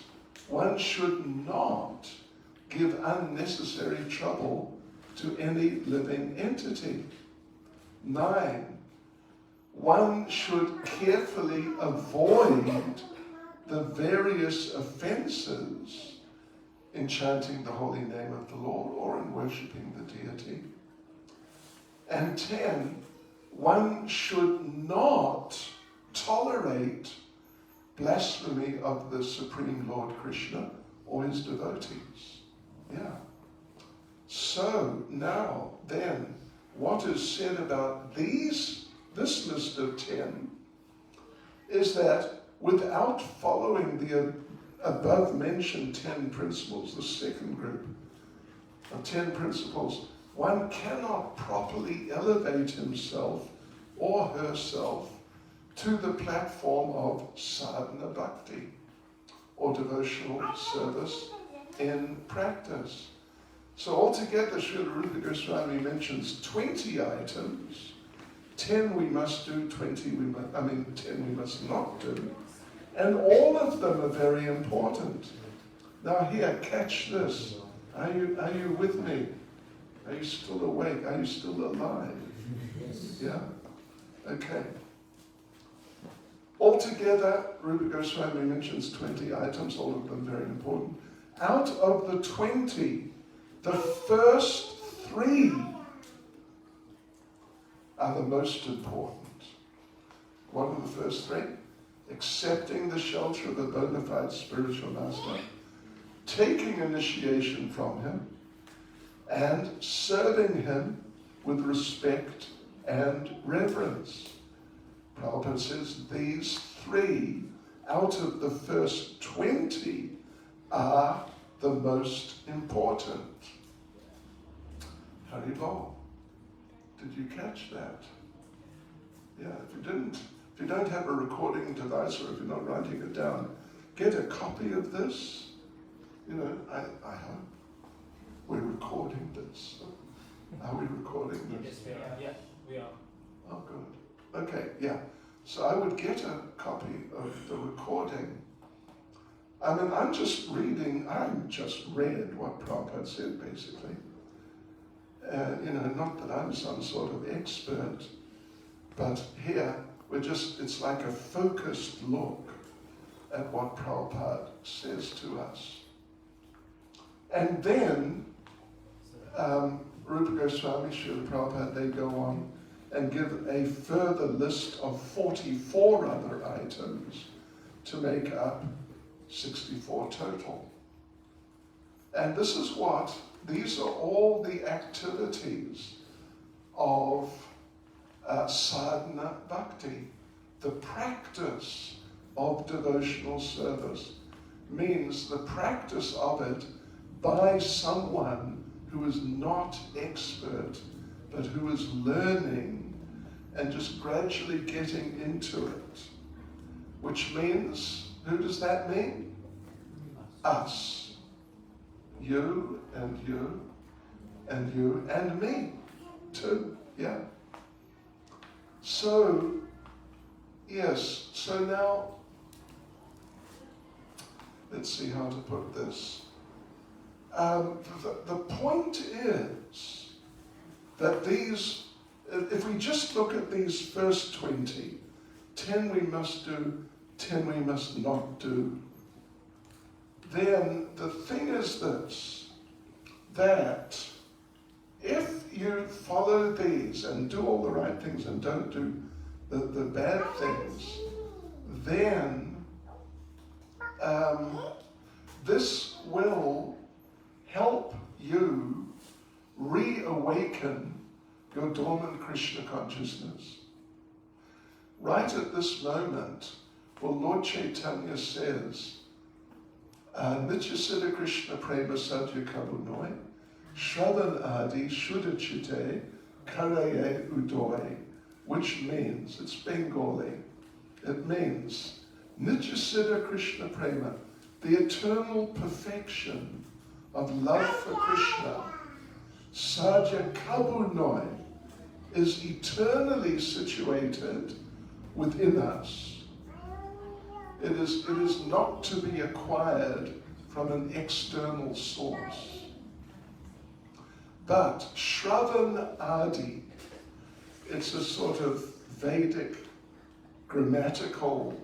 one should not give unnecessary trouble to any living entity. 9, one should carefully avoid the various offenses in chanting the holy name of the Lord or in worshipping the deity. And 10, one should not tolerate blasphemy of the Supreme Lord Krishna or his devotees. Yeah. So now then, what is said about this list of 10 is that without following the above mentioned 10 principles, the second group of 10 principles, one cannot properly elevate himself or herself to the platform of sadhana bhakti, or devotional service in practice. So altogether, Srila Rupa Goswami mentions 20 items. 10 we must do, 10 we must not do. And all of them are very important. Now here, catch this. Are you with me? Are you still awake? Are you still alive? Yeah? Okay. Altogether, Rupa Goswami mentions 20 items, all of them very important. Out of the 20, the first three are the most important. What are the first three? Accepting the shelter of a bona fide spiritual master, taking initiation from him, and serving him with respect and reverence. Prabhupada says these three out of the first 20 are the most important. Haribol. Did you catch that? Yeah, if you don't have a recording device, or if you're not writing it down, get a copy of this. You know, I hope we're recording this. Are we recording this? Yes, we are. Yeah, we are. Oh, good. Okay, yeah. So I would get a copy of the recording. I mean, I just read what Prabhupada said, basically. You know, not that I'm some sort of expert, but here it's like a focused look at what Prabhupada says to us. And then Rupa Goswami, Srila Prabhupada, they go on and give a further list of 44 other items to make up 64 total. And these are all the activities of sadhana bhakti. The practice of devotional service means the practice of it by someone who is not expert, but who is learning and just gradually getting into it. Which means, who does that mean? Us. You and you and you and me too, yeah. So, yes, so now, let's see how to put this. The point is that these, if we just look at these first 20, 10 we must do, 10 we must not do, then the thing is this, that if you follow these and do all the right things and don't do the bad things, then this will help you reawaken your dormant Krishna consciousness. Right at this moment, well, Lord Chaitanya says, Nityasiddha Krishna Prema Sadhya Kabunoi, Shravan Adi Shuddhachite Karaye Udoy, which means, it's Bengali, it means Nityasiddha Krishna Prema, the eternal perfection of love for Krishna. Sadhya Kabunoi is eternally situated within us. It is not to be acquired from an external source. But Shravan Adi, it's a sort of Vedic grammatical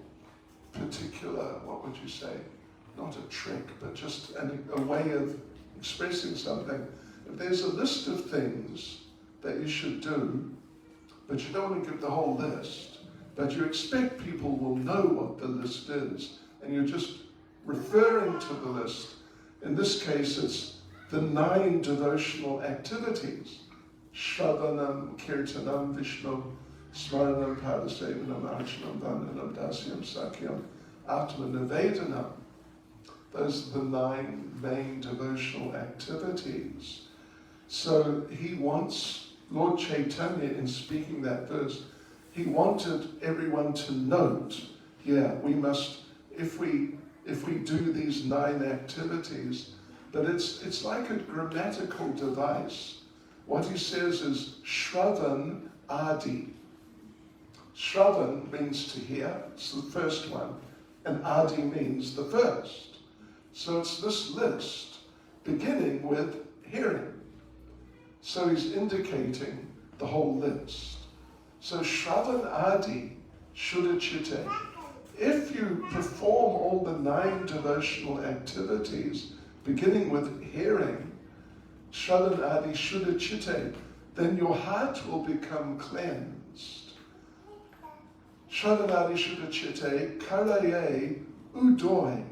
particular, what would you say? Not a trick, but just a way of expressing something. If there's a list of things that you should do, but you don't want to give the whole list, but you expect people will know what the list is, and you're just referring to the list. In this case, it's the 9 devotional activities. Shravanam, Kirtanam, Vishnu, Smaranam, Padasevanam, Archanam, Vandanam, Dasyam, Sakyam, Atma Nivedanam. Those are the 9 main devotional activities. So he wants, Lord Chaitanya, in speaking that verse, he wanted everyone to note, yeah, we must, if we do these 9 activities, but it's like a grammatical device. What he says is Shravan Adi. Shravan means to hear, it's the first one, and Adi means the first. So it's this list, beginning with hearing. So he's indicating the whole list. So Shravan Adi Shuddhachite. If you perform all the 9 devotional activities, beginning with hearing, Shravanadi Shuddha Chitte, then your heart will become cleansed. Shravanadi Shuddha Chitte, Karaye Udoy.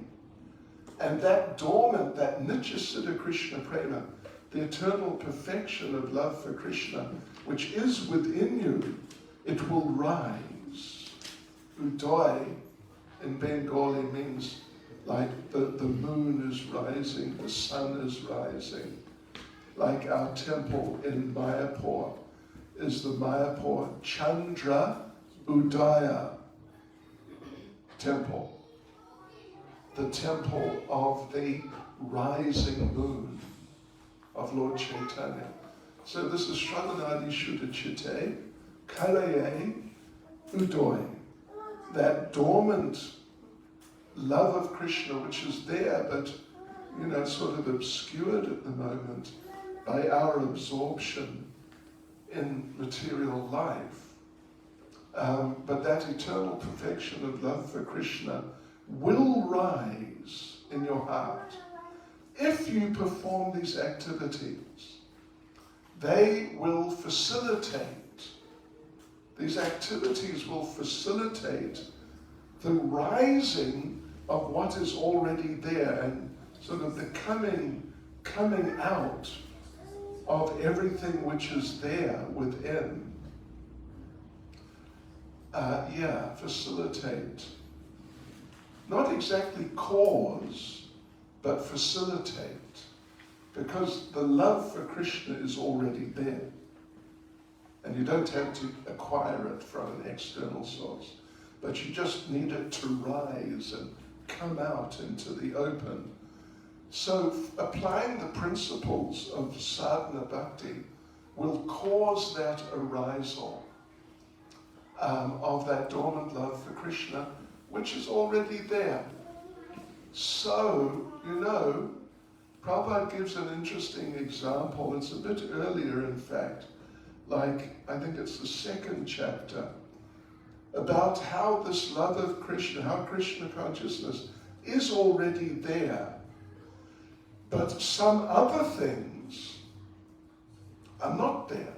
And that dormant, that Nitya Siddha Krishna Prema, the eternal perfection of love for Krishna, which is within you, it will rise. Udoy in Bengali means like the moon is rising, the sun is rising. Like our temple in Mayapur is the Mayapur Chandra Udaya temple. The temple of the rising moon of Lord Chaitanya. So this is Shravanadi Shuddha Chitte, Kalaye Udoy. That dormant love of Krishna which is there but, sort of obscured at the moment by our absorption in material life. But that eternal perfection of love for Krishna will rise in your heart if you perform these activities. They will facilitate, these activities will facilitate the rising of what is already there and sort of the coming out of everything which is there within. Facilitate. Not exactly cause, but facilitate. Because the love for Krishna is already there. And you don't have to acquire it from an external source. But you just need it to rise and come out into the open. So applying the principles of sadhana bhakti will cause that arisal of that dormant love for Krishna, which is already there. So, Prabhupada gives an interesting example. It's a bit earlier, in fact, like I think it's the second chapter, about how this love of Krishna, how Krishna consciousness is already there, but some other things are not there.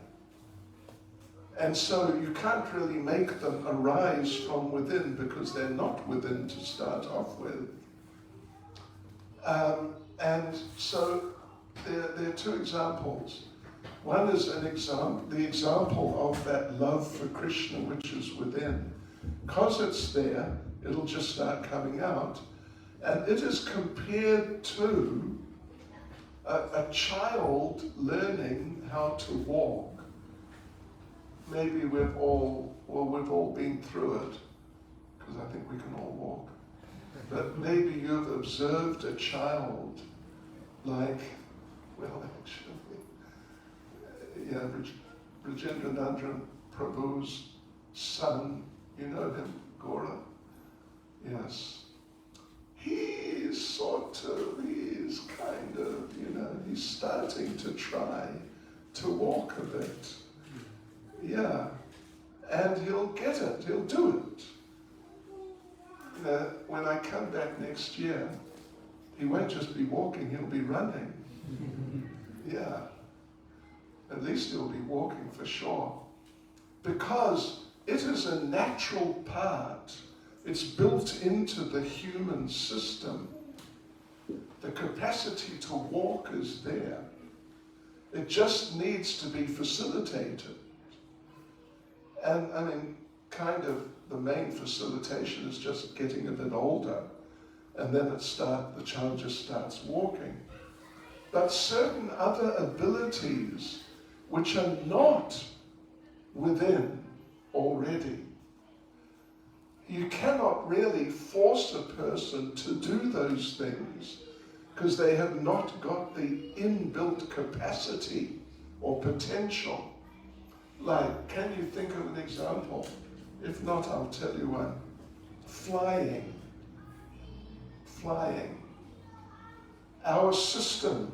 And so you can't really make them arise from within because they're not within to start off with. And so there are two examples. One is the example of that love for Krishna which is within. Because it's there, it'll just start coming out. And it is compared to a child learning how to walk. Maybe we've all been through it, because I think we can all walk. But maybe you've observed a child like, Rajendranandran Prabhu's son, you know him, Gora? Yes. He's kind of, he's starting to try to walk a bit. Yeah. And he'll get it, he'll do it. When I come back next year, he won't just be walking, he'll be running. Yeah. At least he'll be walking for sure. Because it is a natural part. It's built into the human system. The capacity to walk is there. It just needs to be facilitated. And kind of the main facilitation is just getting a bit older. And then the child just starts walking. But certain other abilities which are not within already, you cannot really force a person to do those things because they have not got the inbuilt capacity or potential. Like, can you think of an example? If not, I'll tell you one. Flying. Our system,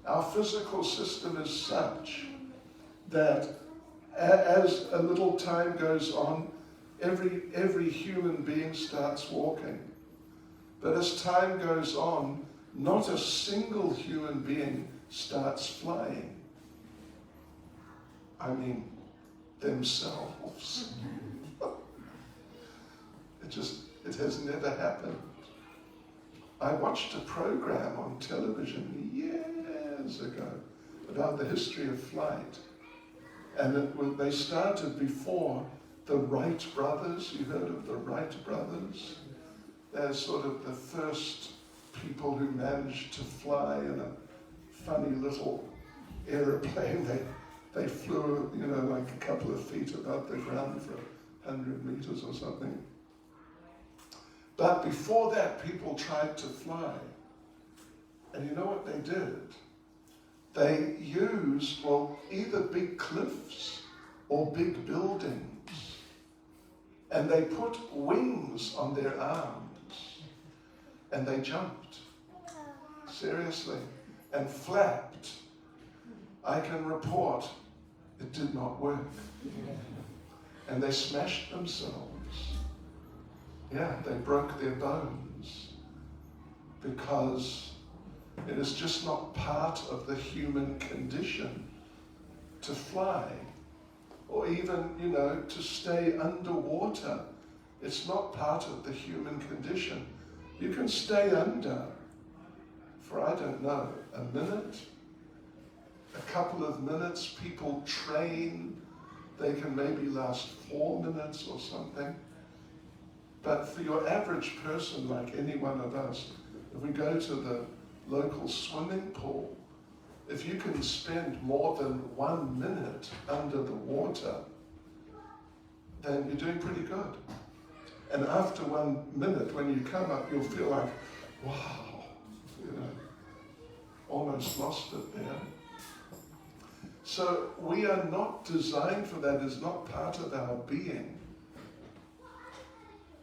our physical system is such that as a little time goes on, every human being starts walking. But as time goes on, not a single human being starts flying. I mean, themselves. It has never happened. I watched a program on television years ago about the history of flight. And they started before the Wright brothers. You heard of the Wright brothers? They're sort of the first people who managed to fly in a funny little aeroplane. They flew, like a couple of feet above the ground for 100 meters or something. But before that, people tried to fly. And you know what they did? They used, either big cliffs or big buildings. And they put wings on their arms. And they jumped. Seriously. And flapped. I can report it did not work. And they smashed themselves. Yeah, they broke their bones. Because it is just not part of the human condition to fly. Or even, to stay underwater. It's not part of the human condition. You can stay under for, I don't know, a minute, a couple of minutes. People train. They can maybe last 4 minutes or something. But for your average person, like any one of us, if we go to the local swimming pool, if you can spend more than 1 minute under the water, then you're doing pretty good. And after 1 minute, when you come up, you'll feel like, wow, almost lost it there. So we are not designed for that. It's not part of our being.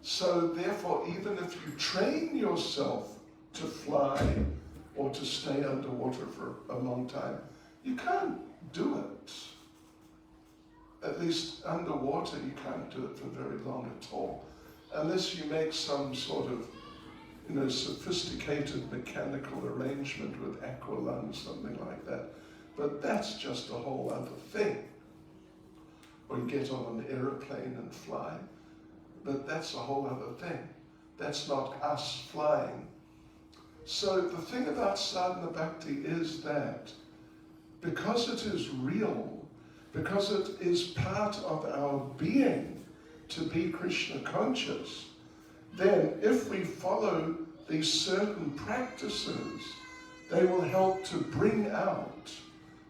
So therefore, even if you train yourself to fly or to stay underwater for a long time, you can't do it. At least underwater, you can't do it for very long at all. Unless you make some sort of, sophisticated mechanical arrangement with aqua lungs, something like that. But that's just a whole other thing. Or you get on an aeroplane and fly. But that's a whole other thing. That's not us flying. So the thing about Sadhana Bhakti is that because it is real, because it is part of our being to be Krishna conscious, then if we follow these certain practices, they will help to bring out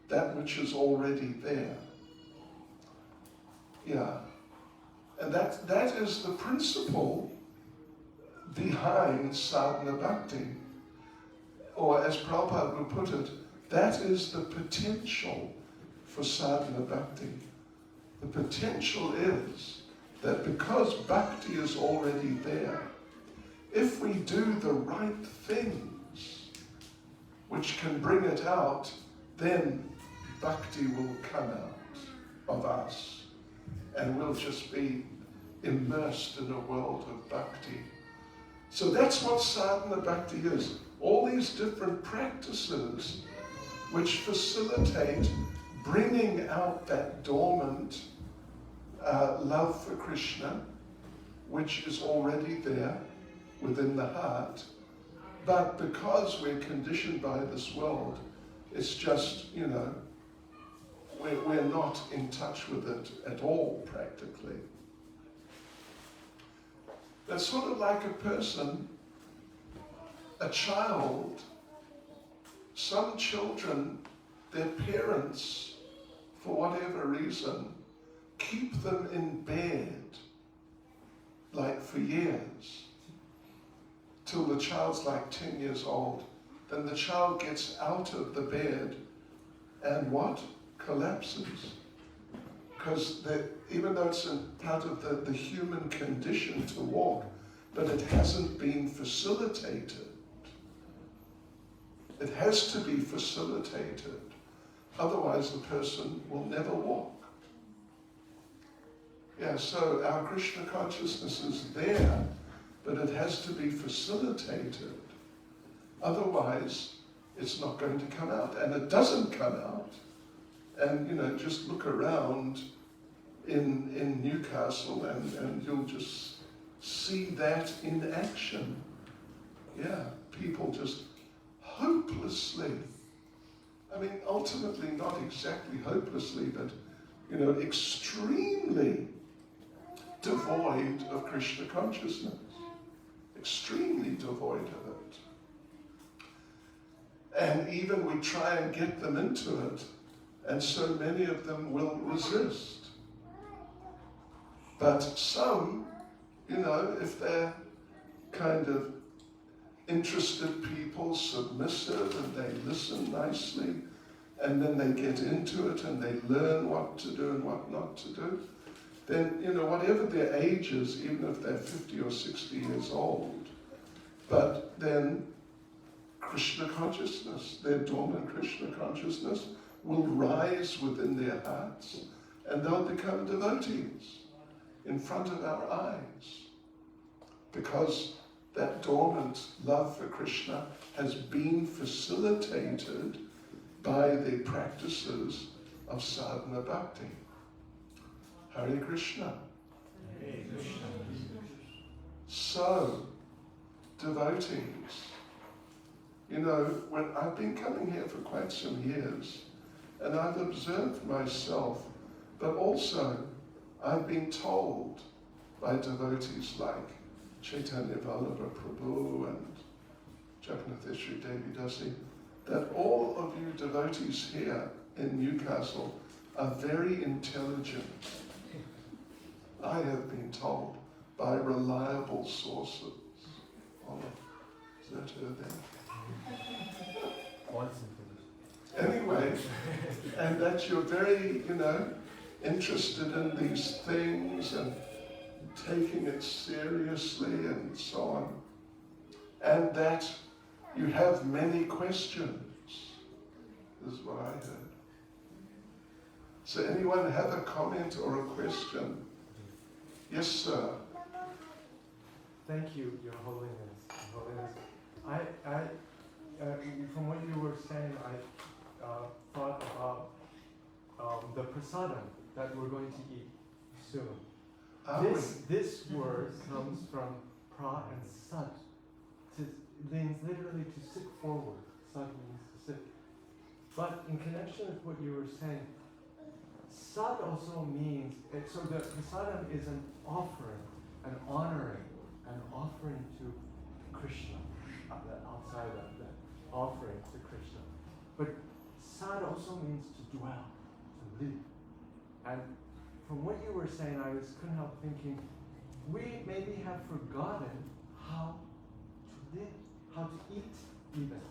that which is already there. Yeah. And that is the principle behind Sadhana Bhakti. Or as Prabhupada would put it, that is the potential for Sadhana Bhakti. The potential is that because Bhakti is already there, if we do the right things which can bring it out, then Bhakti will come out of us. And we'll just be immersed in a world of Bhakti. So that's what Sadhana Bhakti is. All these different practices which facilitate bringing out that dormant love for Krishna, which is already there within the heart. But because we're conditioned by this world, it's just, we're not in touch with it at all, practically. That's sort of like a person, a child. Some children, their parents, for whatever reason, keep them in bed, like for years, till the child's like 10 years old. Then the child gets out of the bed and what? Collapses. Because even though it's part of the human condition to walk, but it hasn't been facilitated. It has to be facilitated. Otherwise the person will never walk. Yeah, so our Krishna consciousness is there, but it has to be facilitated. Otherwise, it's not going to come out. And it doesn't come out. And, just look around in Newcastle and you'll just see that in action. Yeah, people just hopelessly, ultimately not exactly hopelessly, but, extremely devoid of Krishna consciousness. Extremely devoid of it. And even we try and get them into it, and so many of them will resist. But some, if they're kind of interested people, submissive, and they listen nicely, and then they get into it and they learn what to do and what not to do, then, whatever their age is, even if they're 50 or 60 years old, but then Krishna consciousness, their dormant Krishna consciousness, will rise within their hearts, and they'll become devotees in front of our eyes. Because that dormant love for Krishna has been facilitated by the practices of sadhana bhakti. Hare Krishna. Hare Krishna. So, devotees, when I've been coming here for quite some years, and I've observed myself, but also I've been told by devotees like Chaitanya Vallabha Prabhu and Jagannatheshwari Devi Dasi, that all of you devotees here in Newcastle are very intelligent. I have been told by reliable sources. Oh, is that her there? Anyway, and that you're very, interested in these things and taking it seriously and so on. And that you have many questions. This is what I heard. So anyone have a comment or a question? Yes, sir. Thank you, Your Holiness. Your Holiness. From what you were saying, I thought about the prasadam that we're going to eat soon. This word comes from pra and sat. It means literally to sit forward. Sat means to sit. But in connection with what you were saying, sat also means, so the prasadam is an offering, an honoring, an offering to Krishna, outside of the offering to Krishna. But sad also means to dwell, to live. And from what you were saying, I couldn't help thinking, we maybe have forgotten how to live, how to eat even.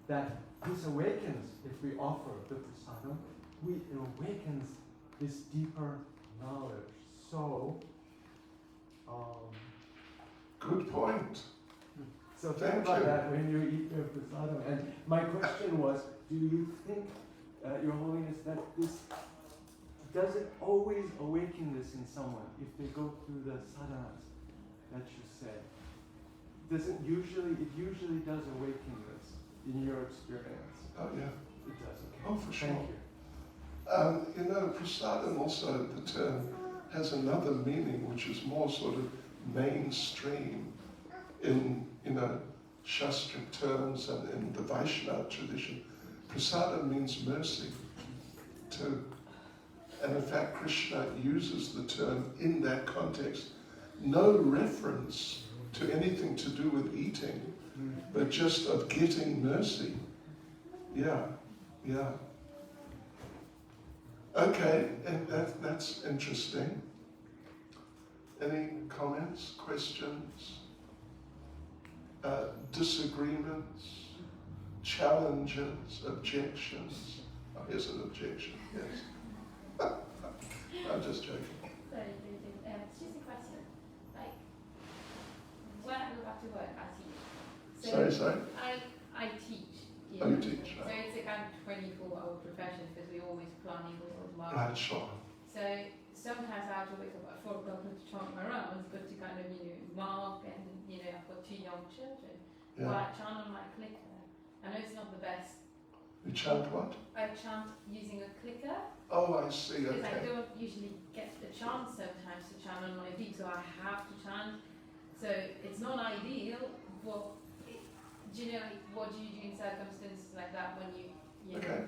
That this awakens, if we offer the prasadam, it awakens this deeper knowledge. So, good point. So think about that when you eat your prasadam. And my question was, do you think, Your Holiness, that this doesn't always awaken this in someone if they go through the sadhanas that you said? It usually does awaken this in your experience. Oh yeah. It does, okay. Oh, for sure. Thank you. Prasadam also, the term, has another meaning which is more sort of mainstream in, Shastric terms and in the Vaishnava tradition. Prasadam means mercy too. And in fact, Krishna uses the term in that context. No reference to anything to do with eating, but just of getting mercy. Yeah. Okay, and that's interesting. Any comments, questions, disagreements, challenges, objections? Oh, here's an objection, yes. I'm just joking. Sorry, it's just a question. Like, when I go back to work, I teach. Sorry? I teach. Yeah. Oh, you teach, right. So it's a kind of 24-hour profession because we're always planning all the Right, sure. So sometimes I have to wake up at 4 o'clock to chant my rounds, but to kind of, mark and, I've got 2 young children. Yeah. While I chant on my clicker, I know it's not the best. You chant what? I chant using a clicker. Oh, I see, Because I okay. don't usually get the chance sometimes to chant on my feet, so I have to chant. So it's not ideal, but generally, what do you do in circumstances like that when you know? Okay.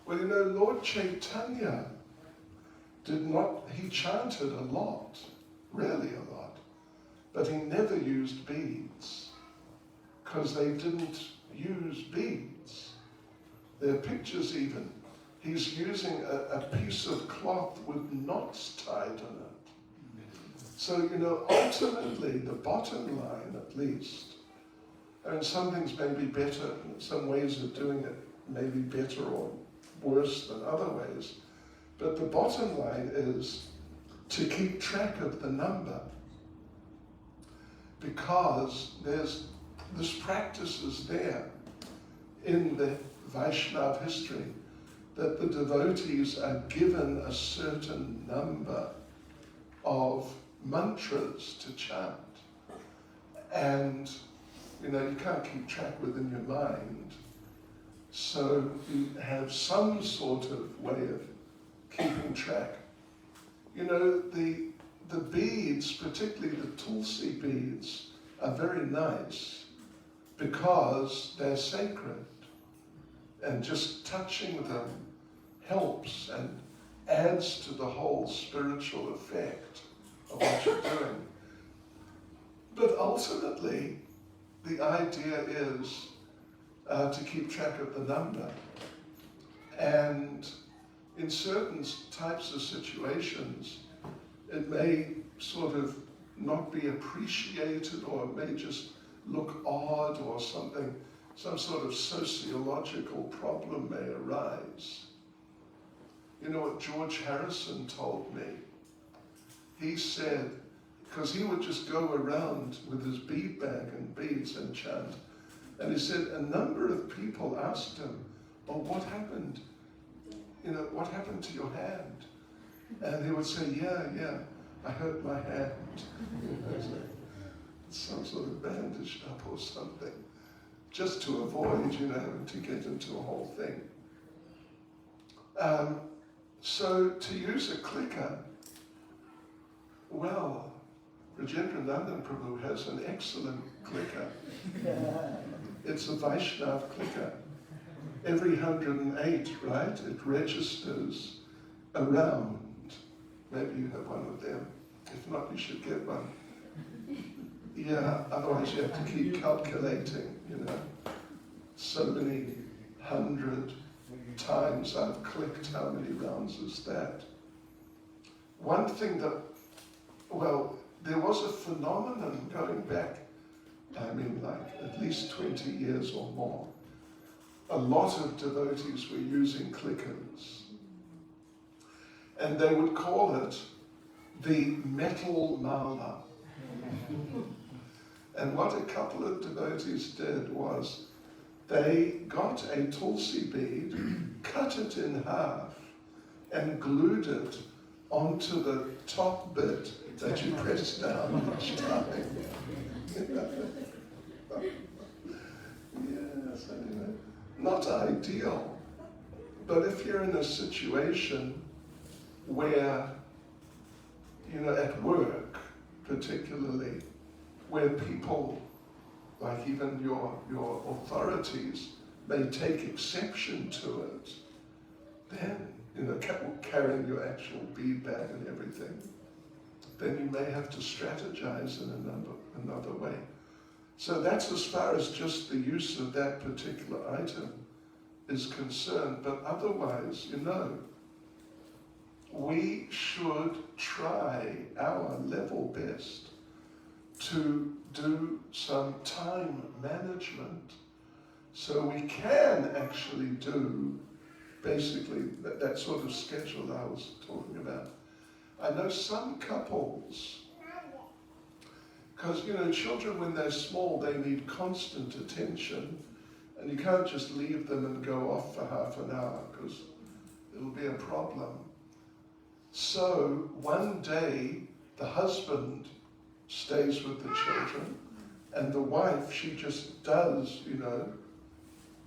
Well, you know, Lord Chaitanya he chanted a lot, really a lot, but he never used beads, because they didn't use beads. There are pictures even. He's using a piece of cloth with knots tied in it. So, you know, ultimately, the bottom line, at least, I mean, some things may be better, some ways of doing it may be better or worse than other ways, but the bottom line is to keep track of the number, because this practice is there in the Vaishnava history, that the devotees are given a certain number of mantras to chant. And, you know, you can't keep track within your mind. So you have some sort of way of keeping track. You know, the beads, particularly the Tulsi beads, are very nice because they're sacred. And just touching them helps and adds to the whole spiritual effect of what you're doing. But ultimately, the idea is to keep track of the number. And in certain types of situations, it may sort of not be appreciated, or it may just look odd or something. Some sort of sociological problem may arise. You know what George Harrison told me? He said, because he would just go around with his bead bag and beads and chant, and he said a number of people asked him, "Oh, what happened? You know, what happened to your hand?" And he would say, yeah, I hurt my hand. Some sort of bandaged up or something, just to avoid, you know, having to get into a whole thing. So to use a clicker, well, Rajendra Nandan Prabhu has an excellent clicker. It's a Vaishnava clicker. Every 108, right, it registers around. Maybe you have one of them. If not, you should get one. Yeah, otherwise you have to keep calculating, you know. So many 100 times I've clicked, how many rounds is that? One thing that, well, there was a phenomenon going back, I mean, like at least 20 years or more. A lot of devotees were using clickers. And they would call it the metal mala. And what a couple of devotees did was they got a Tulsi bead, cut it in half, and glued it onto the top bit that you press down each time. Yes, anyway, not ideal. But if you're in a situation where, you know, at work particularly, where people, like even your authorities, may take exception to it, then, you know, carrying your actual bead bag and everything, then you may have to strategize in another way. So that's as far as just the use of that particular item is concerned. But otherwise, you know, we should try our level best to do some time management so we can actually do basically that sort of schedule I was talking about. I know some couples, because, you know, children when they're small, they need constant attention, and you can't just leave them and go off for half an hour because it'll be a problem. So one day the husband stays with the children, and the wife, she just does, you know,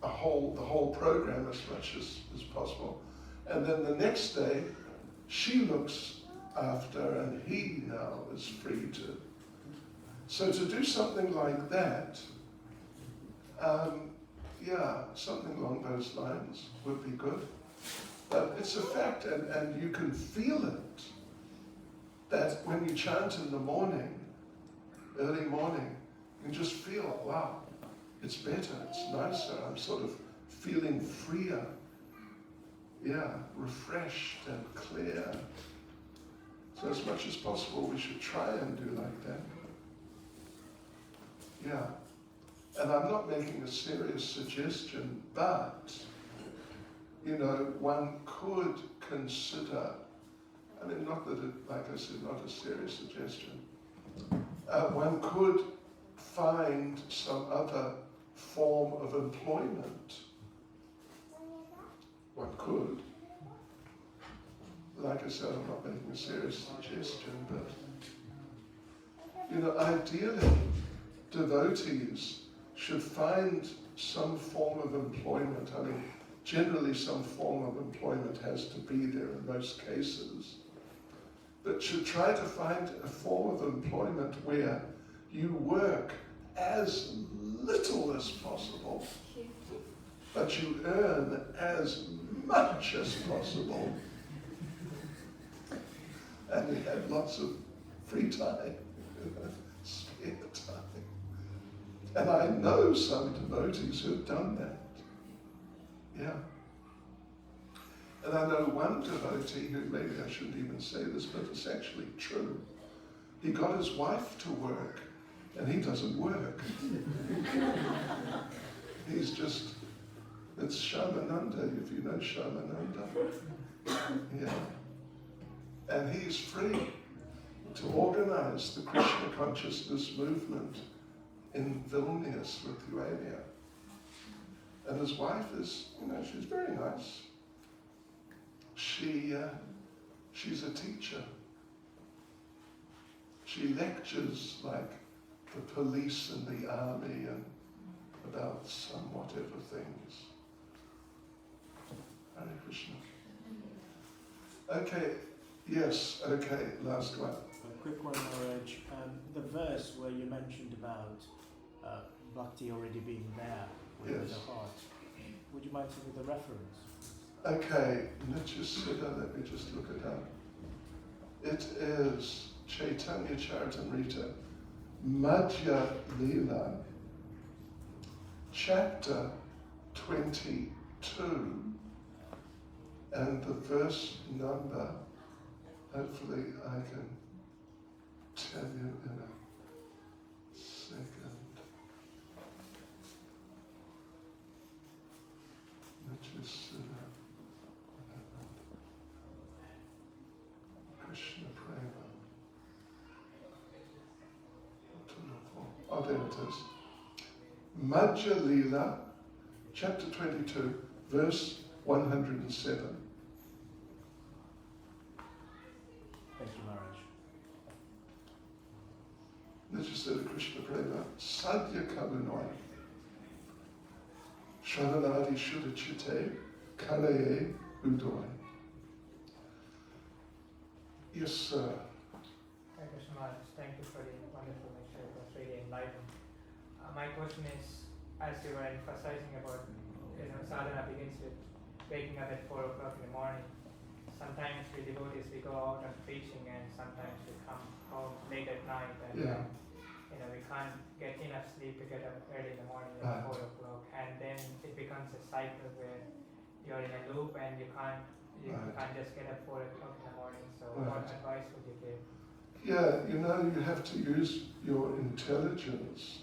the whole program as much as possible. And then the next day, she looks after, and he now is free to. So to do something like that, something along those lines would be good. But it's a fact, and you can feel it, that when you chant in the morning, early morning, you can just feel, wow, it's better, it's nicer, I'm sort of feeling freer, refreshed and clear. So as much as possible, we should try and do like that. Yeah. And I'm not making a serious suggestion, but, one could consider, not that it, like I said, not a serious suggestion, one could find some other form of employment. One could. Like I said, I'm not making a serious suggestion, but, ideally, devotees should find some form of employment. Generally some form of employment has to be there in most cases, but should try to find a form of employment where you work as little as possible, but you earn as much as possible, and you have lots of free time, spare time. And I know some devotees who have done that. Yeah. And I know one devotee who, maybe I shouldn't even say this, but it's actually true. He got his wife to work, and he doesn't work. He's just, it's Shamananda, if you know Shamananda. Yeah. And he's free to organize the Krishna consciousness movement in Vilnius, Lithuania. And his wife is, she's very nice. She's a teacher. She lectures like the police and the army and about some whatever things. Hare Krishna. Okay, yes, okay, last one. A quick one, Maharaj. The verse where you mentioned about bhakti already being there within the heart. Would you mind telling me the reference? Okay, let me just look it up. It is Chaitanya Charitamrita, Madhya Leela, chapter 22, and the verse number, hopefully I can tell you in a second. Krishna Prema. Oh, there it is. Madhya Leela, chapter 22, verse 107. Thank you, Maharaj. Nitya Krishna Prema, Sadhya Kavanoi, Shravanadi Shuddhachite, Kalaye Udoi. Yes, sir. Thank you so much. Thank you for the wonderful lecture. It was really enlightening. My question is, as you were emphasizing about, sadhana begins with waking up at 4 o'clock in the morning. Sometimes we devotees, we go out and preaching, and sometimes we come home late at night, and we can't get enough sleep to get up early in the morning at 4 o'clock, and then it becomes a cycle where you're in a loop and you can't just get up 4 o'clock in the morning. So what advice would you give? Yeah, you have to use your intelligence.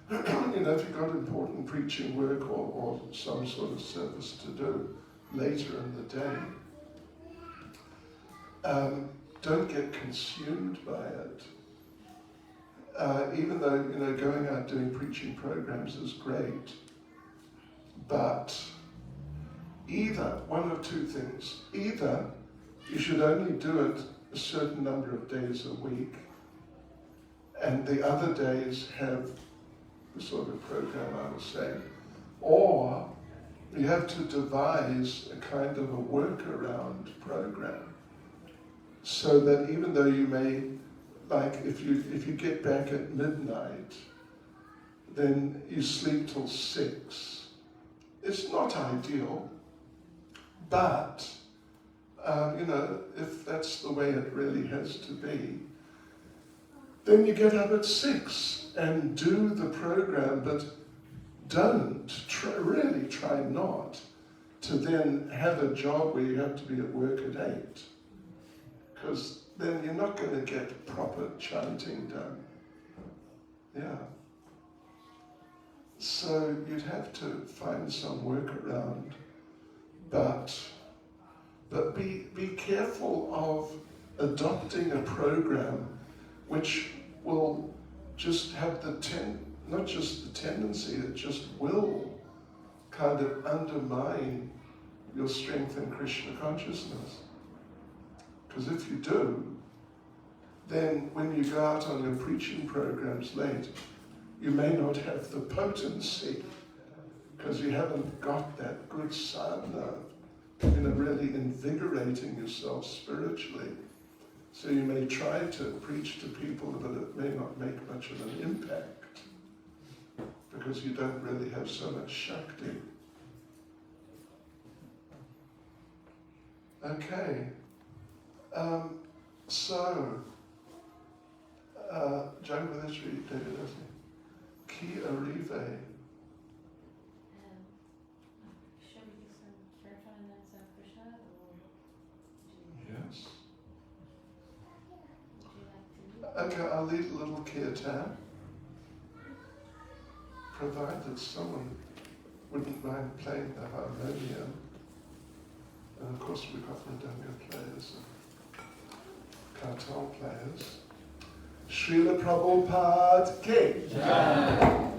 If you've got important preaching work or some sort of service to do later in the day, don't get consumed by it. Even though, going out doing preaching programs is great, but either, one of two things. Either you should only do it a certain number of days a week, and the other days have the sort of program I was saying, Or you have to devise a kind of a workaround program so that even though you may, like if you get back at midnight, then you sleep till 6. It's not ideal, but if that's the way it really has to be, then you get up at 6 and do the program, but really try not to then have a job where you have to be at work at 8, because then you're not going to get proper chanting done. Yeah. So you'd have to find some workaround, but be careful of adopting a program which will just have not just the tendency, it just will kind of undermine your strength in Krishna consciousness. Because if you do, then when you go out on your preaching programs late, you may not have the potency because you haven't got that good sadhana, really invigorating yourself spiritually. So you may try to preach to people, but it may not make much of an impact because you don't really have so much Shakti. Okay. Jagavadeshri Devidasi, Ki Arrive. Should we do some kirtan and then some prasad, or Yes. would you like to? Okay, I'll lead a little kirtan, provided someone wouldn't mind playing the harmonium. And of course we've got mridanga players and kartal players. Srila Prabhupada Ki Jai.